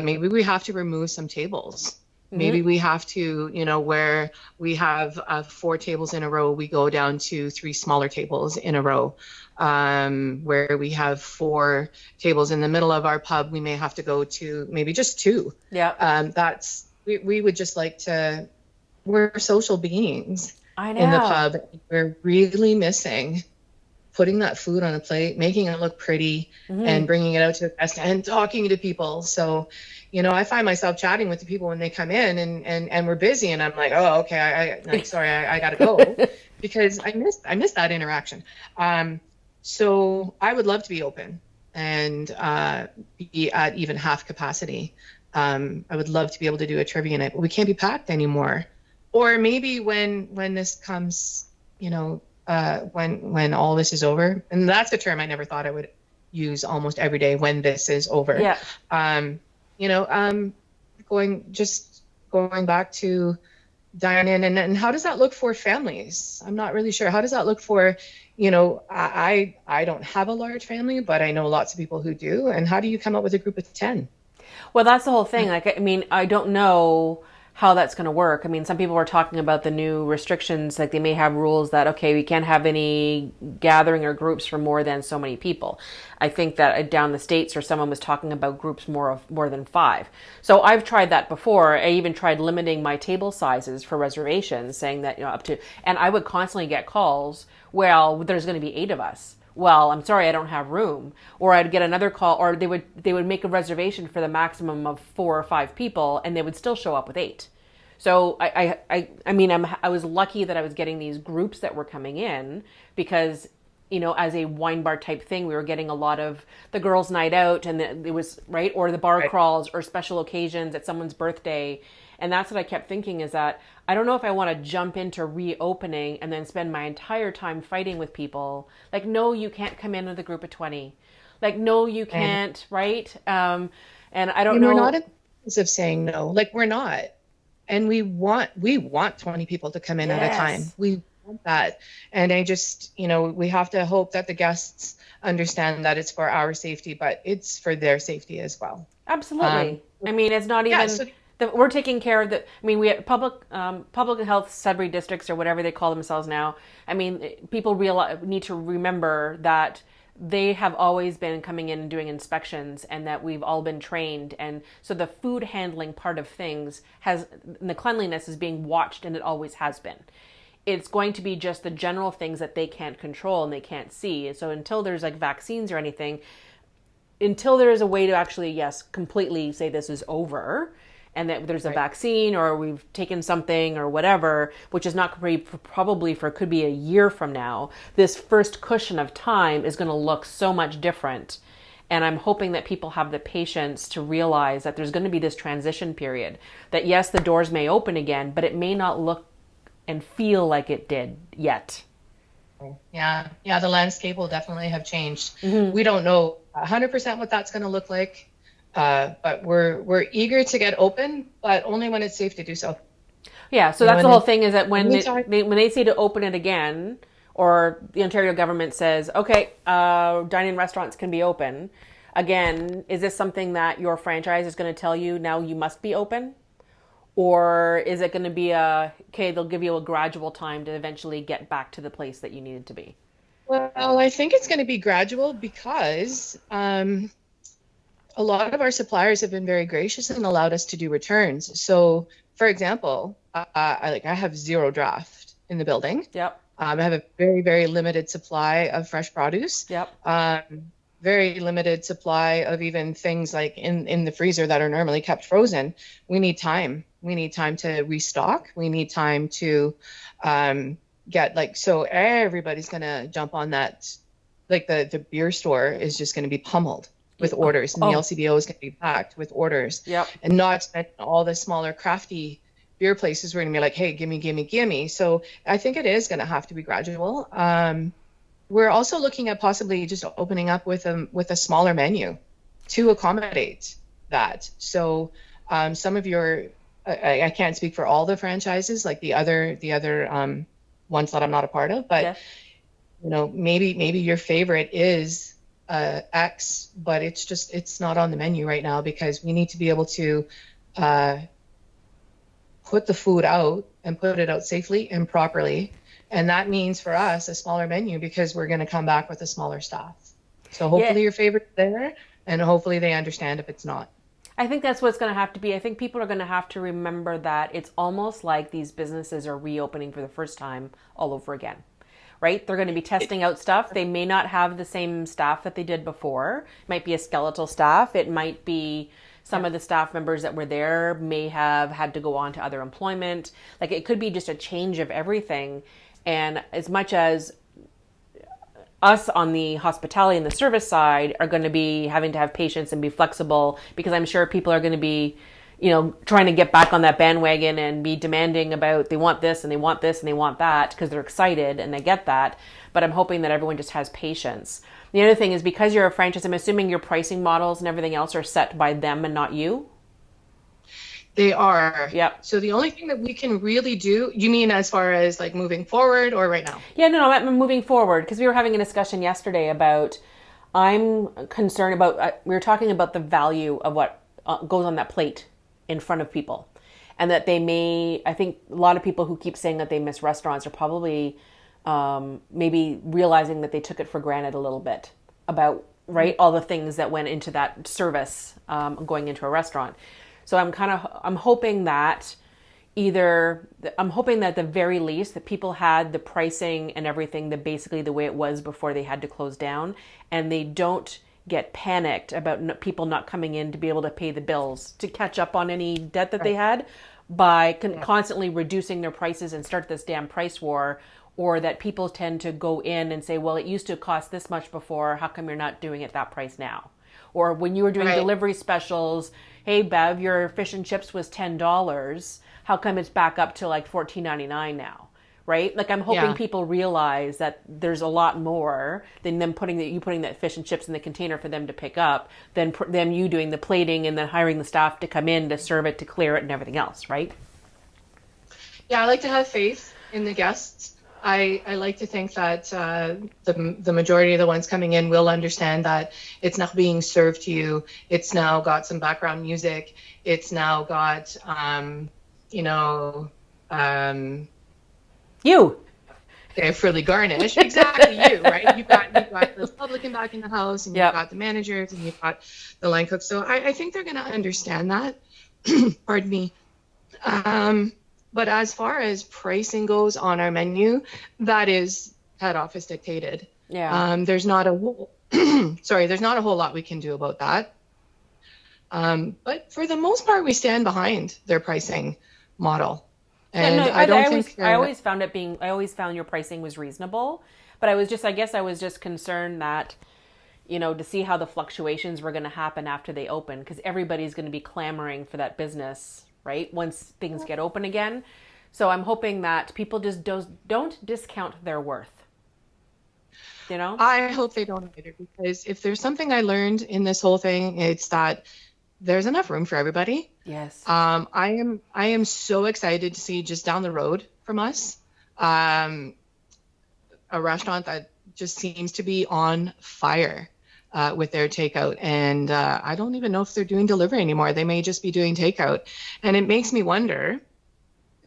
maybe we have to remove some tables. Mm-hmm. Maybe we have to, where we have 4 tables in a row, we go down to 3 smaller tables in a row. Where we have 4 tables in the middle of our pub, we may have to go to maybe just 2. Yeah. We would just like to, we're social beings. I know. In the pub. We're really missing putting that food on a plate, making it look pretty, mm-hmm. and bringing it out to the guests and talking to people. So, I find myself chatting with the people when they come in, and we're busy, and I'm like, oh, okay, I gotta go, because I miss that interaction. So I would love to be open and be at even half capacity. I would love to be able to do a trivia night, but we can't be packed anymore. Or maybe when this comes, when all this is over. And that's a term I never thought I would use almost every day, when this is over. Yeah. You know, going back to dine in, and how does that look for families? I'm not really sure. How does that look for, you know, I don't have a large family, but I know lots of people who do. And how do you come up with a group of 10? Well, that's the whole thing. Like, I mean, I don't know how that's going to work. I mean, some people were talking about the new restrictions, like they may have rules that, okay, we can't have any gathering or groups for more than so many people. I think that down the States, or someone was talking about groups more than 5. So I've tried that before. I even tried limiting my table sizes for reservations, saying that, you know, up to, and I would constantly get calls, well, there's going to be 8 of us. Well, I'm sorry, I don't have room. Or I'd get another call, or they would make a reservation for the maximum of 4 or 5 people, and they would still show up with 8. So I mean, I was lucky that I was getting these groups that were coming in, because, you know, as a wine bar type thing, we were getting a lot of the girls' night out, and it was right, or the bar crawls, or special occasions at someone's birthday. And that's what I kept thinking, is that I don't know if I want to jump into reopening and then spend my entire time fighting with people. Like, no, you can't come in with a group of 20. Like, no, you can't, right? And I don't know. We're not in the business of saying no. Like, we're not. And we want 20 people to come in at a time. We want that. And I just, you know, we have to hope that the guests understand that it's for our safety, but it's for their safety as well. Absolutely. I mean, it's not even... we're taking care of the. I mean, we have public health Sudbury districts, or whatever they call themselves now. I mean, people need to remember that they have always been coming in and doing inspections, and that we've all been trained. And so the food handling part of things the cleanliness is being watched, and it always has been. It's going to be just the general things that they can't control and they can't see. So until there's like vaccines or anything, until there is a way to actually, yes, completely say this is over, and that there's a vaccine, or we've taken something or whatever, which is not probably for, could be a year from now, this first cushion of time is going to look so much different. And I'm hoping that people have the patience to realize that there's going to be this transition period, that yes, the doors may open again, but it may not look and feel like it did yet. Yeah, the landscape will definitely have changed. Mm-hmm. We don't know 100% what that's going to look like. But we're eager to get open, but only when it's safe to do so. Yeah, so that's the whole thing, is that when they say to open it again, or the Ontario government says, okay, dine-in restaurants can be open again, is this something that your franchise is going to tell you now you must be open? Or is it going to be they'll give you a gradual time to eventually get back to the place that you needed to be? Well, I think it's going to be gradual, because a lot of our suppliers have been very gracious and allowed us to do returns. So, for example, I have 0 draft in the building. Yep. I have a very, very limited supply of fresh produce. Yep. Very limited supply of even things like in the freezer that are normally kept frozen. We need time. We need time to restock. We need time to so everybody's going to jump on that. Like the beer store is just going to be pummeled with orders, and the LCBO is going to be packed with orders. Yep. And not all the smaller crafty beer places were going to be like, hey, gimme. So I think it is going to have to be gradual. We're also looking at possibly just opening up with a smaller menu to accommodate that. So some of I can't speak for all the franchises, like the other ones that I'm not a part of, but you know, maybe your favorite is X, but it's not on the menu right now, because we need to be able to put the food out and put it out safely and properly. And that means for us a smaller menu, because we're going to come back with a smaller staff. So hopefully your favorite's there, and hopefully they understand if it's not. I think that's what's going to have to be. I think people are going to have to remember that it's almost like these businesses are reopening for the first time all over again. Right? They're going to be testing out stuff. They may not have the same staff that they did before. It might be a skeletal staff. It might be some of the staff members that were there may have had to go on to other employment. Like, it could be just a change of everything. And as much as us on the hospitality and the service side are going to be having to have patience and be flexible, because I'm sure people are going to be, trying to get back on that bandwagon and be demanding about they want this and they want this and they want that because they're excited and they get that. But I'm hoping that everyone just has patience. The other thing is because you're a franchise, I'm assuming your pricing models and everything else are set by them and not you? They are. Yep. So the only thing that we can really do, you mean as far as like moving forward or right now? Yeah, no, I'm moving forward because we were having a discussion yesterday about, I'm concerned about, we were talking about the value of what goes on that plate in front of people. And that I think a lot of people who keep saying that they miss restaurants are probably maybe realizing that they took it for granted a little bit about, right, all the things that went into that service going into a restaurant. So I'm hoping that at the very least that people had the pricing and everything basically the way it was before they had to close down, and they don't get panicked about people not coming in to be able to pay the bills to catch up on any debt that they had by constantly reducing their prices and start this damn price war, or that people tend to go in and say, well, it used to cost this much before, how come you're not doing it that price now? Or when you were doing delivery specials, hey, Bev, your fish and chips was $10. How come it's back up to like $14.99 now? Right? Like I'm hoping people realize that there's a lot more than them putting that fish and chips in the container for them to pick up, than them you doing the plating and then hiring the staff to come in to serve it, to clear it and everything else, right? Yeah, I like to have faith in the guests. I like to think that the majority of the ones coming in will understand that it's not being served to you. It's now got some background music. It's now got, you. Okay, frilly garnish. Exactly, you, right? You've got the publican back in the house, and you've got the managers, and you've got the line cooks. So I think they're going to understand that. Pardon me. But as far as pricing goes on our menu, that is head office dictated. Yeah. There's not a whole lot we can do about that. But for the most part, we stand behind their pricing model. And I always found your pricing was reasonable, but I guess I was just concerned that, to see how the fluctuations were going to happen after they open, because everybody's going to be clamoring for that business, right? Once things get open again. So I'm hoping that people just don't discount their worth. I hope they don't either, because if there's something I learned in this whole thing, it's that there's enough room for everybody. Yes. I am so excited to see just down the road from us, a restaurant that just seems to be on fire with their takeout. And I don't even know if they're doing delivery anymore. They may just be doing takeout. And it makes me wonder,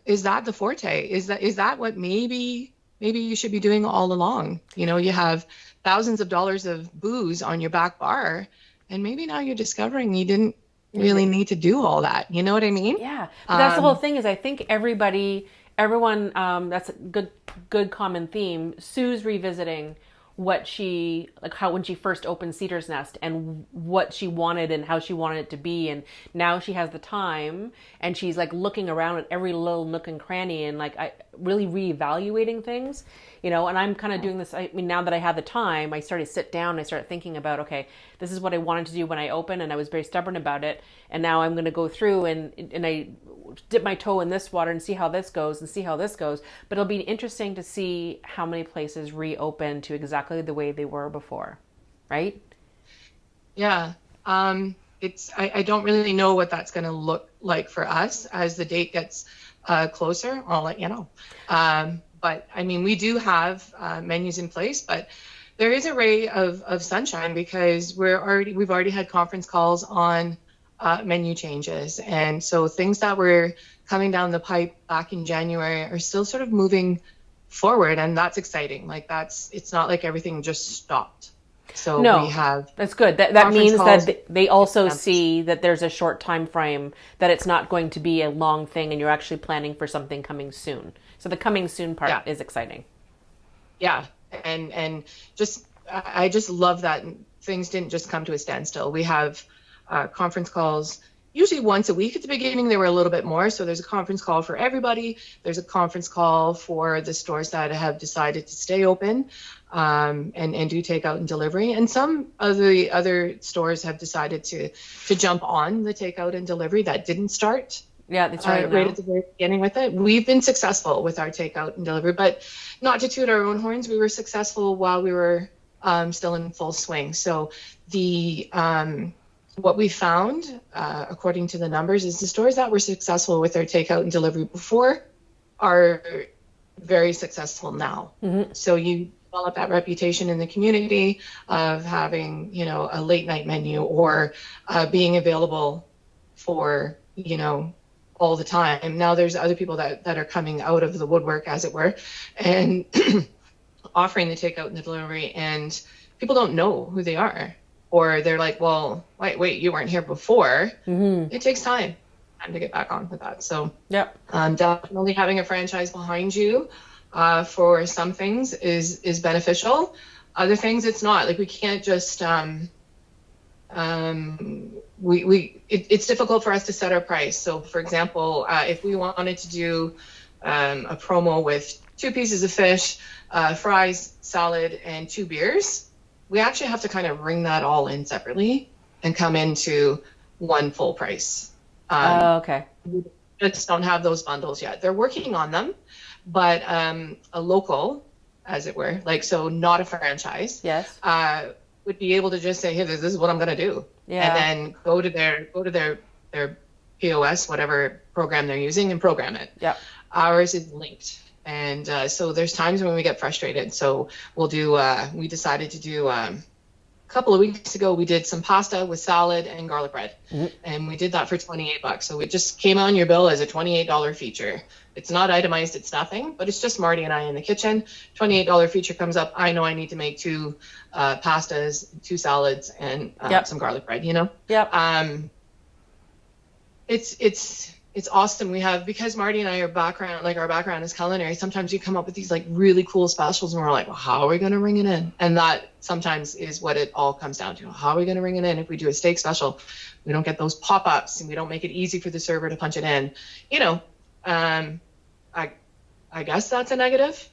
is that the forte? Is that what maybe you should be doing all along? You have thousands of dollars of booze on your back bar, and maybe now you're discovering you didn't really need to do all that. You know what I mean? Yeah. But that's the whole thing is I think everyone, that's a good common theme. Sue's revisiting when she first opened Cedar's Nest and what she wanted and how she wanted it to be. And now she has the time and she's like looking around at every little nook and cranny and really reevaluating things, and I'm kind of doing this. I mean, now that I have the time, I started to sit down and I started thinking about, okay, this is what I wanted to do when I opened, and I was very stubborn about it. And now I'm going to go through and I dip my toe in this water and see how this goes and see how this goes. But it'll be interesting to see how many places reopen to exactly the way they were before, right? Yeah. I don't really know what that's going to look like for us as the date gets closer. I'll let you know. But I mean, we do have menus in place, but there is a ray of sunshine because we've already had conference calls on menu changes. And so things that were coming down the pipe back in January are still sort of moving forward. And that's exciting. It's not like everything just stopped. So no, we have. That's good. That means that they also see that there's a short time frame, that it's not going to be a long thing and you're actually planning for something coming soon. So the coming soon part is exciting. Yeah. And I just love that things didn't just come to a standstill. We have conference calls usually once a week. At the beginning, they were a little bit more. So there's a conference call for everybody. There's a conference call for the stores that have decided to stay open and do takeout and delivery. And some of the other stores have decided to jump on the takeout and delivery that didn't start. Yeah, that's right. Right at the very beginning with it. We've been successful with our takeout and delivery, but not to toot our own horns, we were successful while we were still in full swing. So the what we found, according to the numbers, is the stores that were successful with their takeout and delivery before are very successful now. Mm-hmm. So you develop that reputation in the community of having, you know, a late night menu or being available for, you know, all the time. Now there's other people that are coming out of the woodwork, as it were, and offering the takeout and the delivery, and people don't know who they are, or they're like, well, wait, you weren't here before. Mm-hmm. It takes time to get back on with that. So definitely having a franchise behind you for some things is beneficial. Other things it's not. Like we can't just it's difficult for us to set our price. So for example, if we wanted to do a promo with 2 pieces of fish, fries, salad, and 2 beers, we actually have to kind of ring that all in separately and come into one full price. Okay. We just don't have those bundles yet. They're working on them, but a local, as it were, like, so not a franchise. Yes. Would be able to just say, hey, this is what I'm going to do. Yeah. And then go to their POS, whatever program they're using, and program it. Yeah. Ours is linked. And so there's times when we get frustrated. So we'll do, we decided to do, a couple of weeks ago, we did some pasta with salad and garlic bread. Mm-hmm. And we did that for $28. So it just came on your bill as a $28 feature. It's not itemized, it's nothing, but it's just Marty and I in the kitchen. $28 feature comes up. I know I need to make 2 pastas, 2 salads, and some garlic bread, you know? Yep. It's awesome. We have, because Marty and I our background is culinary, sometimes you come up with these like really cool specials and we're like, well, how are we going to ring it in? And that sometimes is what it all comes down to. How are we going to ring it in? If we do a steak special, we don't get those pop-ups and we don't make it easy for the server to punch it in. You know, I guess that's a negative,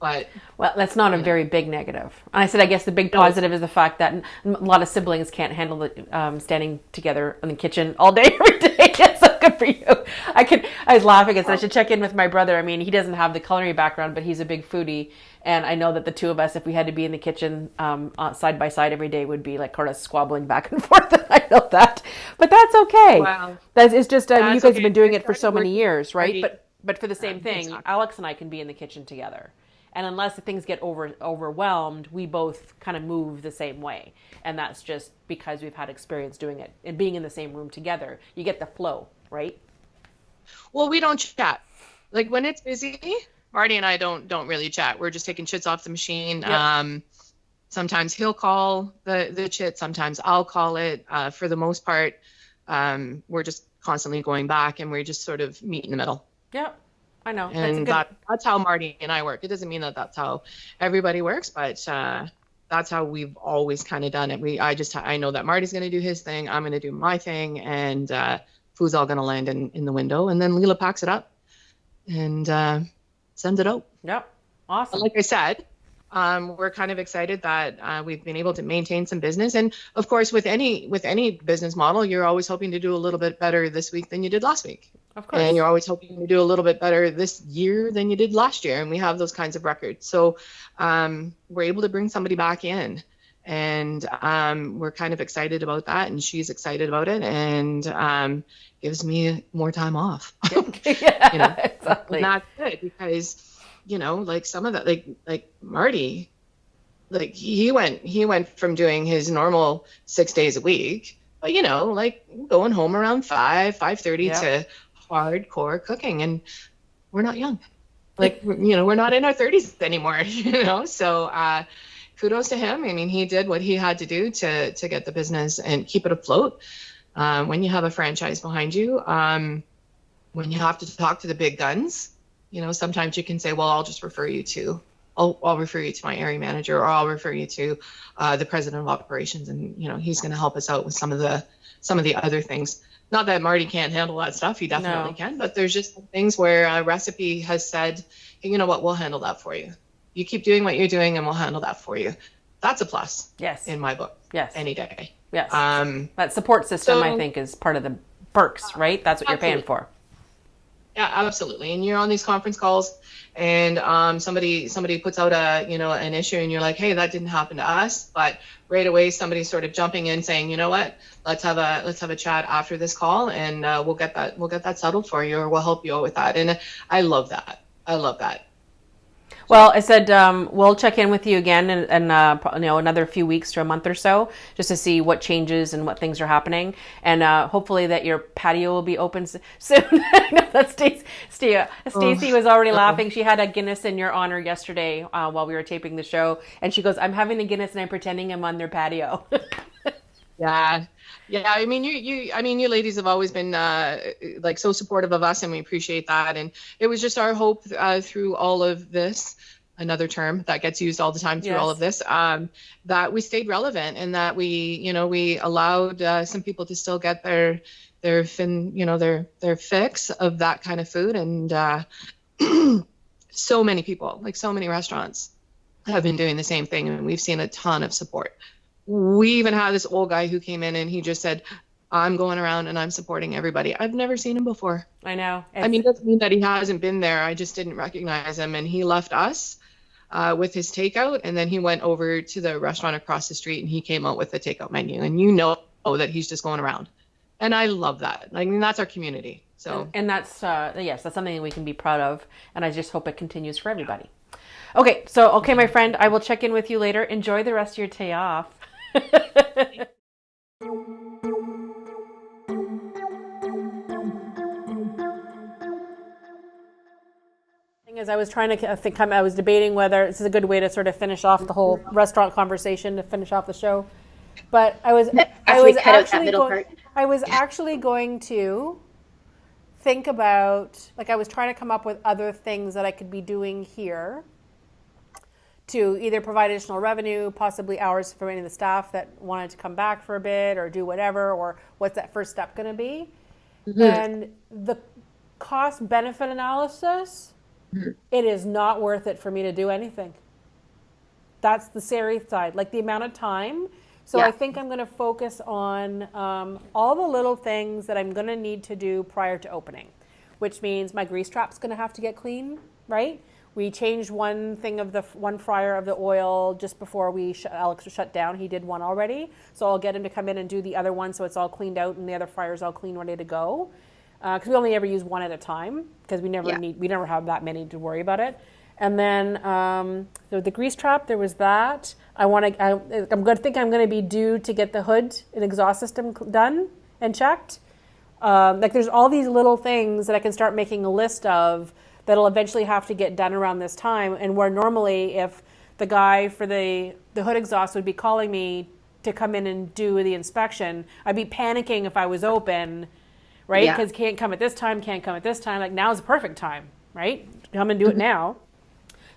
but. Well, that's not a very big negative. I said, I guess the big positive is the fact that a lot of siblings can't handle the standing together in the kitchen all day, every day. It's so good for you. I was laughing and said I should check in with my brother. I mean, he doesn't have the culinary background, but he's a big foodie. And I know that the two of us, if we had to be in the kitchen side by side every day, would be like kind of squabbling back and forth. And I know that, but that's okay. Wow. It's just, you guys have been doing it for so many years, right? But for the same thing, Alex and I can be in the kitchen together. And unless the things get overwhelmed, we both kind of move the same way. And that's just because we've had experience doing it and being in the same room together. You get the flow, right? Well, we don't chat. Like when it's busy, Marty and I don't really chat. We're just taking chits off the machine. Yep. Sometimes he'll call the chit. Sometimes I'll call it. For the most part, we're just constantly going back and we just sort of meet in the middle. Yep. I know. And that's how Marty and I work. It doesn't mean that that's how everybody works, but that's how we've always kind of done it. I know that Marty's going to do his thing. I'm going to do my thing, and food's all going to land in the window. And then Leela packs it up and sends it out. Yep. Awesome. But like I said, we're kind of excited that we've been able to maintain some business. And of course, with any business model, you're always hoping to do a little bit better this week than you did last week. Of course. And you're always hoping to do a little bit better this year than you did last year. And we have those kinds of records. So we're able to bring somebody back in. And we're kind of excited about that. And she's excited about it. And gives me more time off. Yeah, you know, exactly. And that's good because, you know, like some of that, like Marty, like he went from doing his normal 6 days a week, but, you know, like going home around 5:30 to hardcore cooking, and we're not young, like, you know, we're not in our 30s anymore, you know, so kudos to him. I mean, he did what he had to do to get the business and keep it afloat. When you have a franchise behind you, when you have to talk to the big guns, you know, sometimes you can say, well, I'll just refer you to I'll refer you to my area manager, or I'll refer you to the president of operations, and he's going to help us out with some of the other things. Not that Marty can't handle that stuff, he definitely can, but there's just things where a recipe has said, hey, you know what, we'll handle that for you. You keep doing what you're doing and we'll handle that for you. That's a plus. Yes. In my book. Yes. Any day. Yes. That support system, I think, is part of the perks, right? That's what you're paying for. Yeah, absolutely. And you're on these conference calls, and somebody puts out an issue, and you're like, hey, that didn't happen to us, but right away somebody's sort of jumping in saying, you know what, let's have a chat after this call, and we'll get that settled for you, or we'll help you out with that. And I love that. Well, I said we'll check in with you again in another few weeks to a month or so, just to see what changes and what things are happening, and hopefully that your patio will be open soon. That's Stacy was already laughing. She had a Guinness in your honor yesterday while we were taping the show, and she goes, "I'm having the Guinness and I'm pretending I'm on their patio." Yeah. I mean, you ladies have always been like so supportive of us, and we appreciate that. And it was just our hope through all of this, another term that gets used all the time through all of this, that we stayed relevant, and that we allowed some people to still get their fix of that kind of food. And so many people, like so many restaurants, have been doing the same thing, and we've seen a ton of support. We even had this old guy who came in and he just said, I'm going around and I'm supporting everybody. I've never seen him before. I know. I mean, it doesn't mean that he hasn't been there. I just didn't recognize him. And he left us with his takeout, and then he went over to the restaurant across the street and he came out with the takeout menu. And that he's just going around. And I love that. I mean, that's our community. So and that's that's something we can be proud of. And I just hope it continues for everybody. Okay, my friend, I will check in with you later. Enjoy the rest of your day off. As I was trying to think, I was debating whether this is a good way to sort of finish off the whole restaurant conversation, to finish off the show. But I was actually going to think about, like, I was trying to come up with other things that I could be doing here to either provide additional revenue, possibly hours for any of the staff that wanted to come back for a bit or do whatever, or what's that first step going to be. Mm-hmm. And the cost benefit analysis, it is not worth it for me to do anything. That's the serious side, like the amount of time. So I think I'm going to focus on all the little things that I'm going to need to do prior to opening, which means my grease trap's going to have to get clean, right? We changed one fryer of the oil just before Alex shut down. He did one already. So I'll get him to come in and do the other one so it's all cleaned out and the other fryer's all clean, ready to go. Because we only ever use one at a time, because we never have that many to worry about it. And then so the grease trap, there was that. I'm going to be due to get the hood and exhaust system done and checked. There's all these little things that I can start making a list of that'll eventually have to get done around this time, and where normally if the guy for the hood exhaust would be calling me to come in and do the inspection, I'd be panicking if I was open, right? Because can't come at this time. Like, now's the perfect time, right? Come and do it now.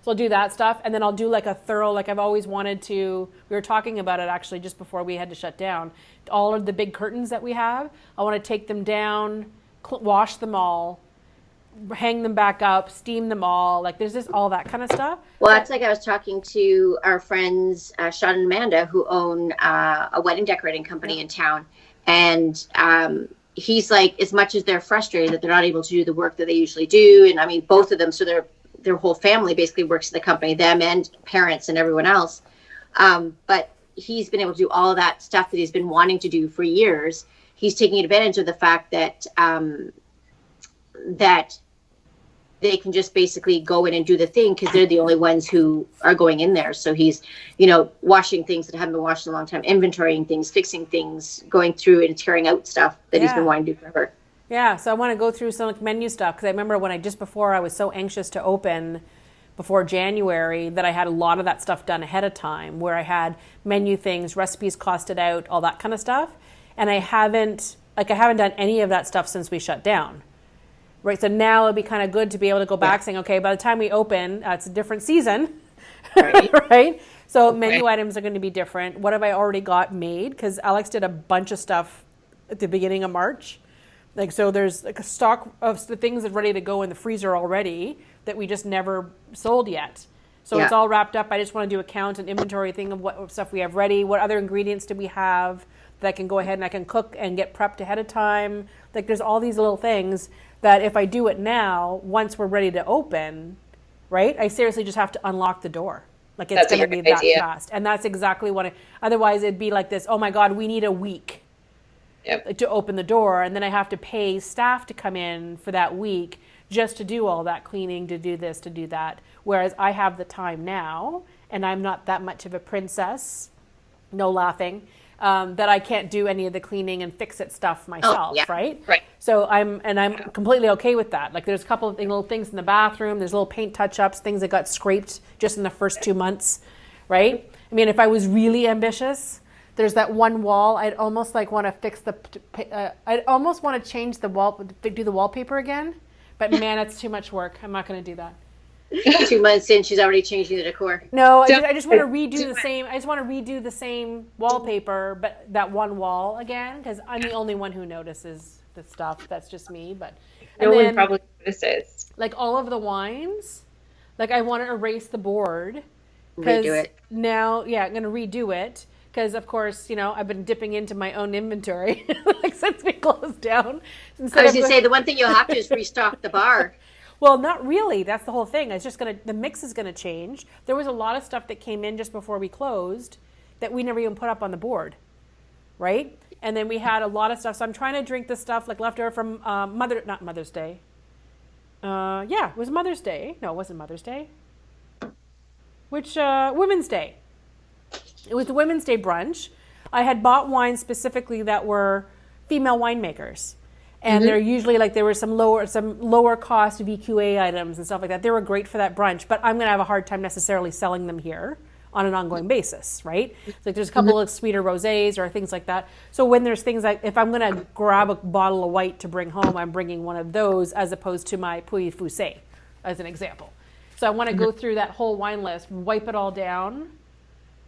So I'll do that stuff, and then I'll do like a thorough, like I've always wanted to. We were talking about it actually just before we had to shut down. All of the big curtains that we have, I want to take them down, wash them all, hang them back up, steam them all. Like, there's just all that kind of stuff. Well, that's like I was talking to our friends, Sean and Amanda, who own a wedding decorating company in town. And he's like, as much as they're frustrated that they're not able to do the work that they usually do. And I mean, both of them, so their whole family basically works at the company, them and parents and everyone else. But he's been able to do all of that stuff that he's been wanting to do for years. He's taking advantage of the fact that that they can just basically go in and do the thing because they're the only ones who are going in there. So he's, washing things that haven't been washed in a long time, inventorying things, fixing things, going through and tearing out stuff that he's been wanting to do forever. Yeah, so I want to go through some menu stuff, because I remember when I was so anxious to open before January that I had a lot of that stuff done ahead of time, where I had menu things, recipes costed out, all that kind of stuff. And I haven't done any of that stuff since we shut down. Right, so now it'd be kind of good to be able to go back saying, okay, by the time we open, it's a different season. Right. right? So menu items are going to be different. What have I already got made? Because Alex did a bunch of stuff at the beginning of March. Like, so there's like a stock of the things that are ready to go in the freezer already that we just never sold yet. So it's all wrapped up. I just want to do a count and inventory thing of what stuff we have ready. What other ingredients do we have that I can go ahead and I can cook and get prepped ahead of time? Like, there's all these little things that if I do it now, once we're ready to open, right, I seriously just have to unlock the door. Like, it's going to be that fast. And that's exactly what otherwise it'd be like this, oh my God, we need a week to open the door. And then I have to pay staff to come in for that week just to do all that cleaning, to do this, to do that. Whereas I have the time now, and I'm not that much of a princess, no laughing, that I can't do any of the cleaning and fix it stuff myself, right? Right. So I'm completely okay with that. Like, there's a couple of little things in the bathroom, there's little paint touch-ups, things that got scraped just in the first 2 months, right? I mean, if I was really ambitious, there's that one wall, I'd almost like want to fix I'd almost want to change the wall, do the wallpaper again, but man, it's too much work. I'm not going to do that. 2 months in, she's already changing the decor. No, I just want to redo the same. I just want to redo the same wallpaper, but that one wall again, because I'm the only one who notices the stuff. That's just me. But no one probably notices. Like all of the wines, like I want to erase the board. Redo it. Now, I'm going to redo it because, of course, I've been dipping into my own inventory like since we closed down. I was going to say the one thing you'll have to is restock the bar. Well, not really. That's the whole thing. It's just the mix is gonna change. There was a lot of stuff that came in just before we closed that we never even put up on the board, right? And then we had a lot of stuff. So I'm trying to drink the stuff like leftover from not Mother's Day. It was Mother's Day. No, it wasn't Mother's Day. Which Women's Day. It was the Women's Day brunch. I had bought wines specifically that were female winemakers. And they're usually like there were some lower cost VQA items and stuff like that. They were great for that brunch, but I'm going to have a hard time necessarily selling them here on an ongoing basis, right? Like there's a couple of sweeter rosés or things like that. So when there's things like if I'm going to grab a bottle of white to bring home, I'm bringing one of those as opposed to my Puy Fusé, as an example. So I want to go through that whole wine list, wipe it all down,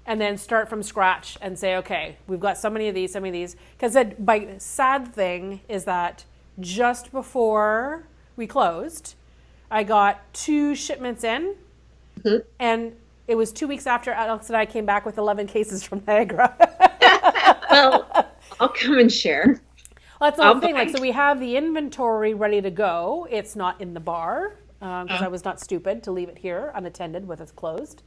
and then start from scratch and say, okay, we've got so many of these. Because the sad thing is that just before we closed, I got 2 shipments in, and it was 2 weeks after Alex and I came back with 11 cases from Niagara. Well, I'll come and share. Well, that's the whole thing. Like, so we have the inventory ready to go. It's not in the bar because I was not stupid to leave it here unattended with it closed.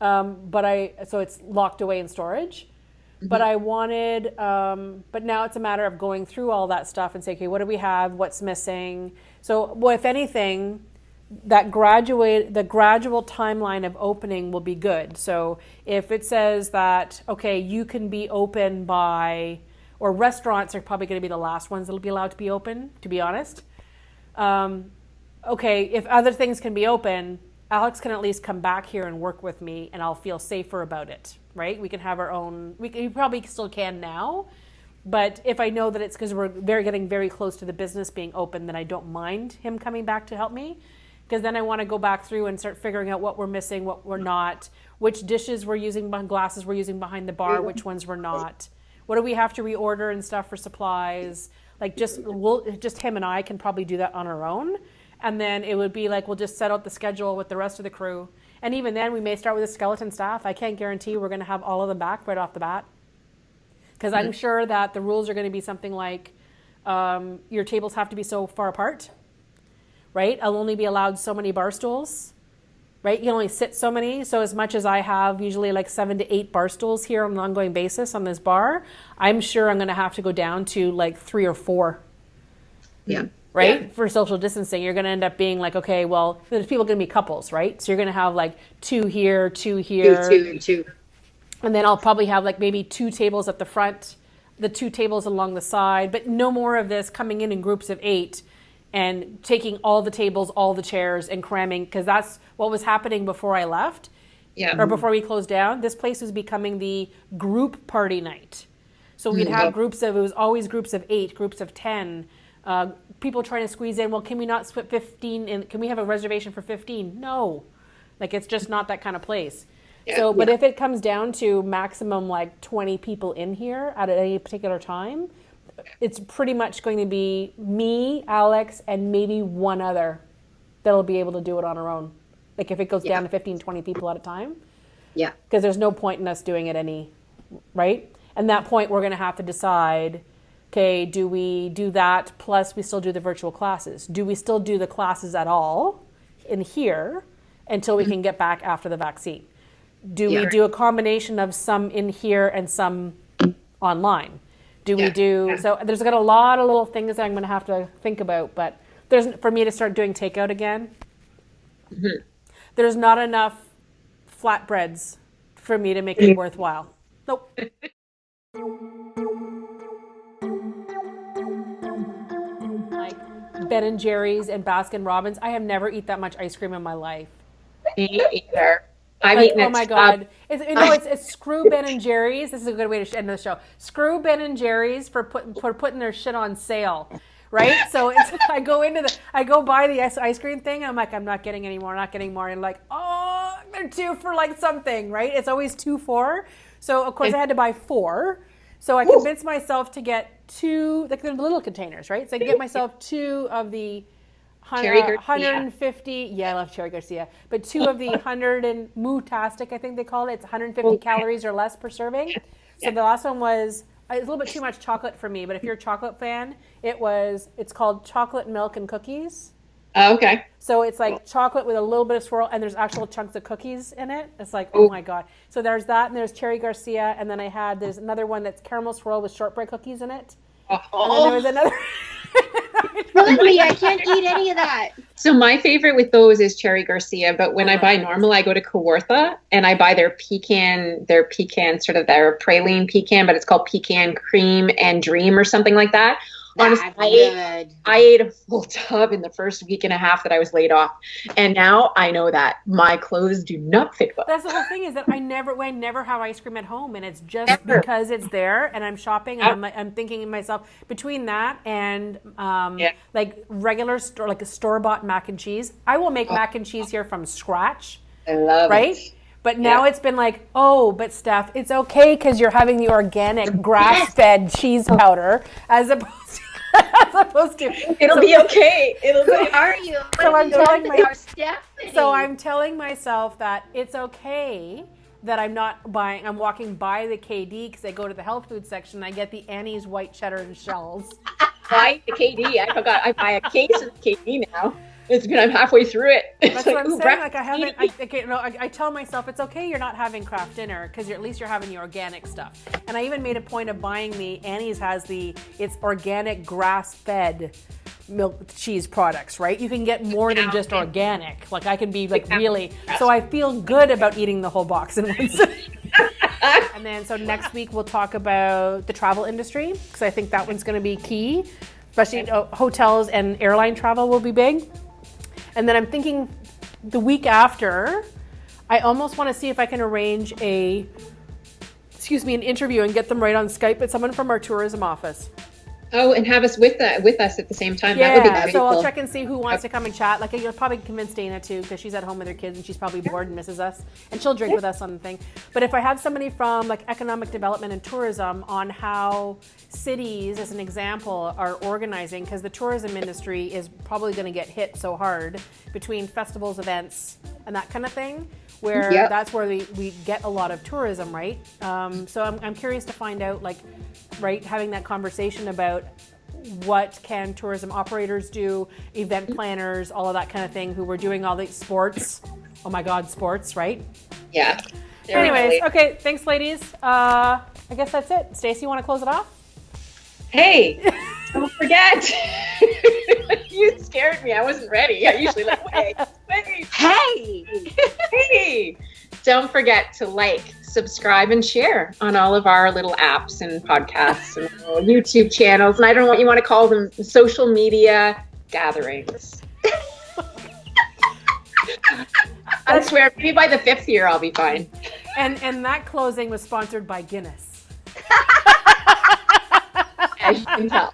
So it's locked away in storage. But I wanted, but now it's a matter of going through all that stuff and say, okay, what do we have? What's missing? So, well, if anything, the gradual timeline of opening will be good. So if it says that, okay, you can be open by, or restaurants are probably going to be the last ones that'll be allowed to be open, to be honest. Okay, if other things can be open, Alex can at least come back here and work with me and I'll feel safer about it, right? We can have our own, we probably still can now, but if I know that it's because we're getting very close to the business being open, then I don't mind him coming back to help me. Because then I want to go back through and start figuring out what we're missing, what we're not, which dishes we're using, glasses we're using behind the bar, which ones we're not. What do we have to reorder and stuff for supplies? Like just him and I can probably do that on our own. And then it would be like, we'll just set out the schedule with the rest of the crew. And even then we may start with a skeleton staff. I can't guarantee we're going to have all of them back right off the bat. Because I'm sure that the rules are going to be something like your tables have to be so far apart. Right? I'll only be allowed so many bar stools, right? You can only sit so many. So as much as I have usually like 7 to 8 bar stools here on an ongoing basis on this bar, I'm sure I'm going to have to go down to like 3 or 4. Yeah. Right? Yeah. For social distancing, you're going to end up being like, okay, well, there's people going to be couples, right? So you're going to have like 2 here, 2 here. 2. And then I'll probably have like maybe 2 tables at the front, the 2 tables along the side, but no more of this coming in groups of 8 and taking all the tables, all the chairs and cramming, because that's what was happening before I left. Yeah. Or before we closed down. This place was becoming the group party night. So we'd have it was always groups of 8, groups of 10, people trying to squeeze in, well, can we not split 15 in, can we have a reservation for 15? No. Like it's just not that kind of place. Yeah. So, but if it comes down to maximum like 20 people in here at any particular time, it's pretty much going to be me, Alex, and maybe one other that'll be able to do it on our own. Like if it goes down to 15, 20 people at a time. Yeah. Because there's no point in us doing it right? And that point we're going to have to decide, okay, do we do that plus we still do the virtual classes? Do we still do the classes at all in here until we can get back after the vaccine? Do we do a combination of some in here and some online? Do we do, so there's got a lot of little things that I'm going to have to think about, but for me to start doing takeout again, there's not enough flatbreads for me to make it worthwhile. Nope. Like Ben and Jerry's and Baskin Robbins, I have never eaten that much ice cream in my life. Me either. Oh my God. It's screw Ben and Jerry's. This is a good way to end the show. Screw Ben and Jerry's for putting their shit on sale. Right? So I go buy the ice cream thing. And I'm like, I'm not getting any more, not getting more. And like, oh, they're 2 for like something, right? It's always 2 for. So of course I had to buy 4. So I convinced myself to get 2, like the little containers, right? So I can get myself 2 of the 150. Yeah, I love Cherry Garcia. But 2 of the 100 and Mootastic, I think they call it. It's 150 calories or less per serving. So the last one was a little bit too much chocolate for me. But if you're a chocolate fan, it's called chocolate milk and cookies. Oh, okay. So it's like chocolate with a little bit of swirl, and there's actual chunks of cookies in it. It's like, oh my God. So there's that, and there's Cherry Garcia, and then there's another one that's caramel swirl with shortbread cookies in it. And then there was another. Really? I can't eat any of that. So my favorite with those is Cherry Garcia, but when I buy normal, I go to Kawartha and I buy their pecan, sort of their praline pecan, but it's called pecan cream and dream or something like that. Honestly, I ate a full tub in the first week and a half that I was laid off. And now I know that my clothes do not fit well. That's the whole thing is that I never have ice cream at home. And it's just because it's there and I'm shopping and I'm thinking to myself, between that and like regular like a store-bought mac and cheese, I will make mac and cheese here from scratch. I love it. But now it's been like, oh, but Steph, it's okay because you're having the organic grass-fed cheese powder as opposed to. It'll be okay. It'll be. Are you? So I'm telling myself that it's okay that I'm not buying. I'm walking by the KD because I go to the health food section. And I get the Annie's white cheddar and shells. Buy the KD. I forgot. I buy a case of KD now. I'm halfway through it. That's what I'm saying. Like I tell myself it's okay you're not having craft dinner because at least you're having the organic stuff. And I even made a point of buying Annie's has it's organic grass-fed milk cheese products, right? You can get more than just organic. Like I can be like really. So I feel good about eating the whole box in one sitting. And then so next week we'll talk about the travel industry because I think that one's going to be key, especially hotels and airline travel will be big. And then I'm thinking the week after, I almost want to see if I can arrange an interview and get them right on Skype with someone from our tourism office. Oh, and have us with us at the same time. Yeah, that would be great. So I'll check and see who wants to come and chat. Like you'll probably convince Dana too, because she's at home with her kids and she's probably bored and misses us, and she'll drink with us on the thing. But if I have somebody from like economic development and tourism on how cities, as an example, are organizing, because the tourism industry is probably going to get hit so hard between festivals, events, and that kind of thing, where that's where we get a lot of tourism, right? So I'm curious to find out, like, right, having that conversation about what can tourism operators do, event planners, all of that kind of thing, who were doing all the sports. Oh my God, sports, right? Yeah. Anyways, okay, thanks, ladies. I guess that's it. Stacy, you want to close it off? Hey, don't forget. You scared me. I wasn't ready. I usually wait. Hey. Don't forget to like, subscribe, and share on all of our little apps and podcasts and YouTube channels. And I don't know what you want to call them, social media gatherings. I swear, maybe by the 5th year, I'll be fine. And that closing was sponsored by Guinness. As you can tell.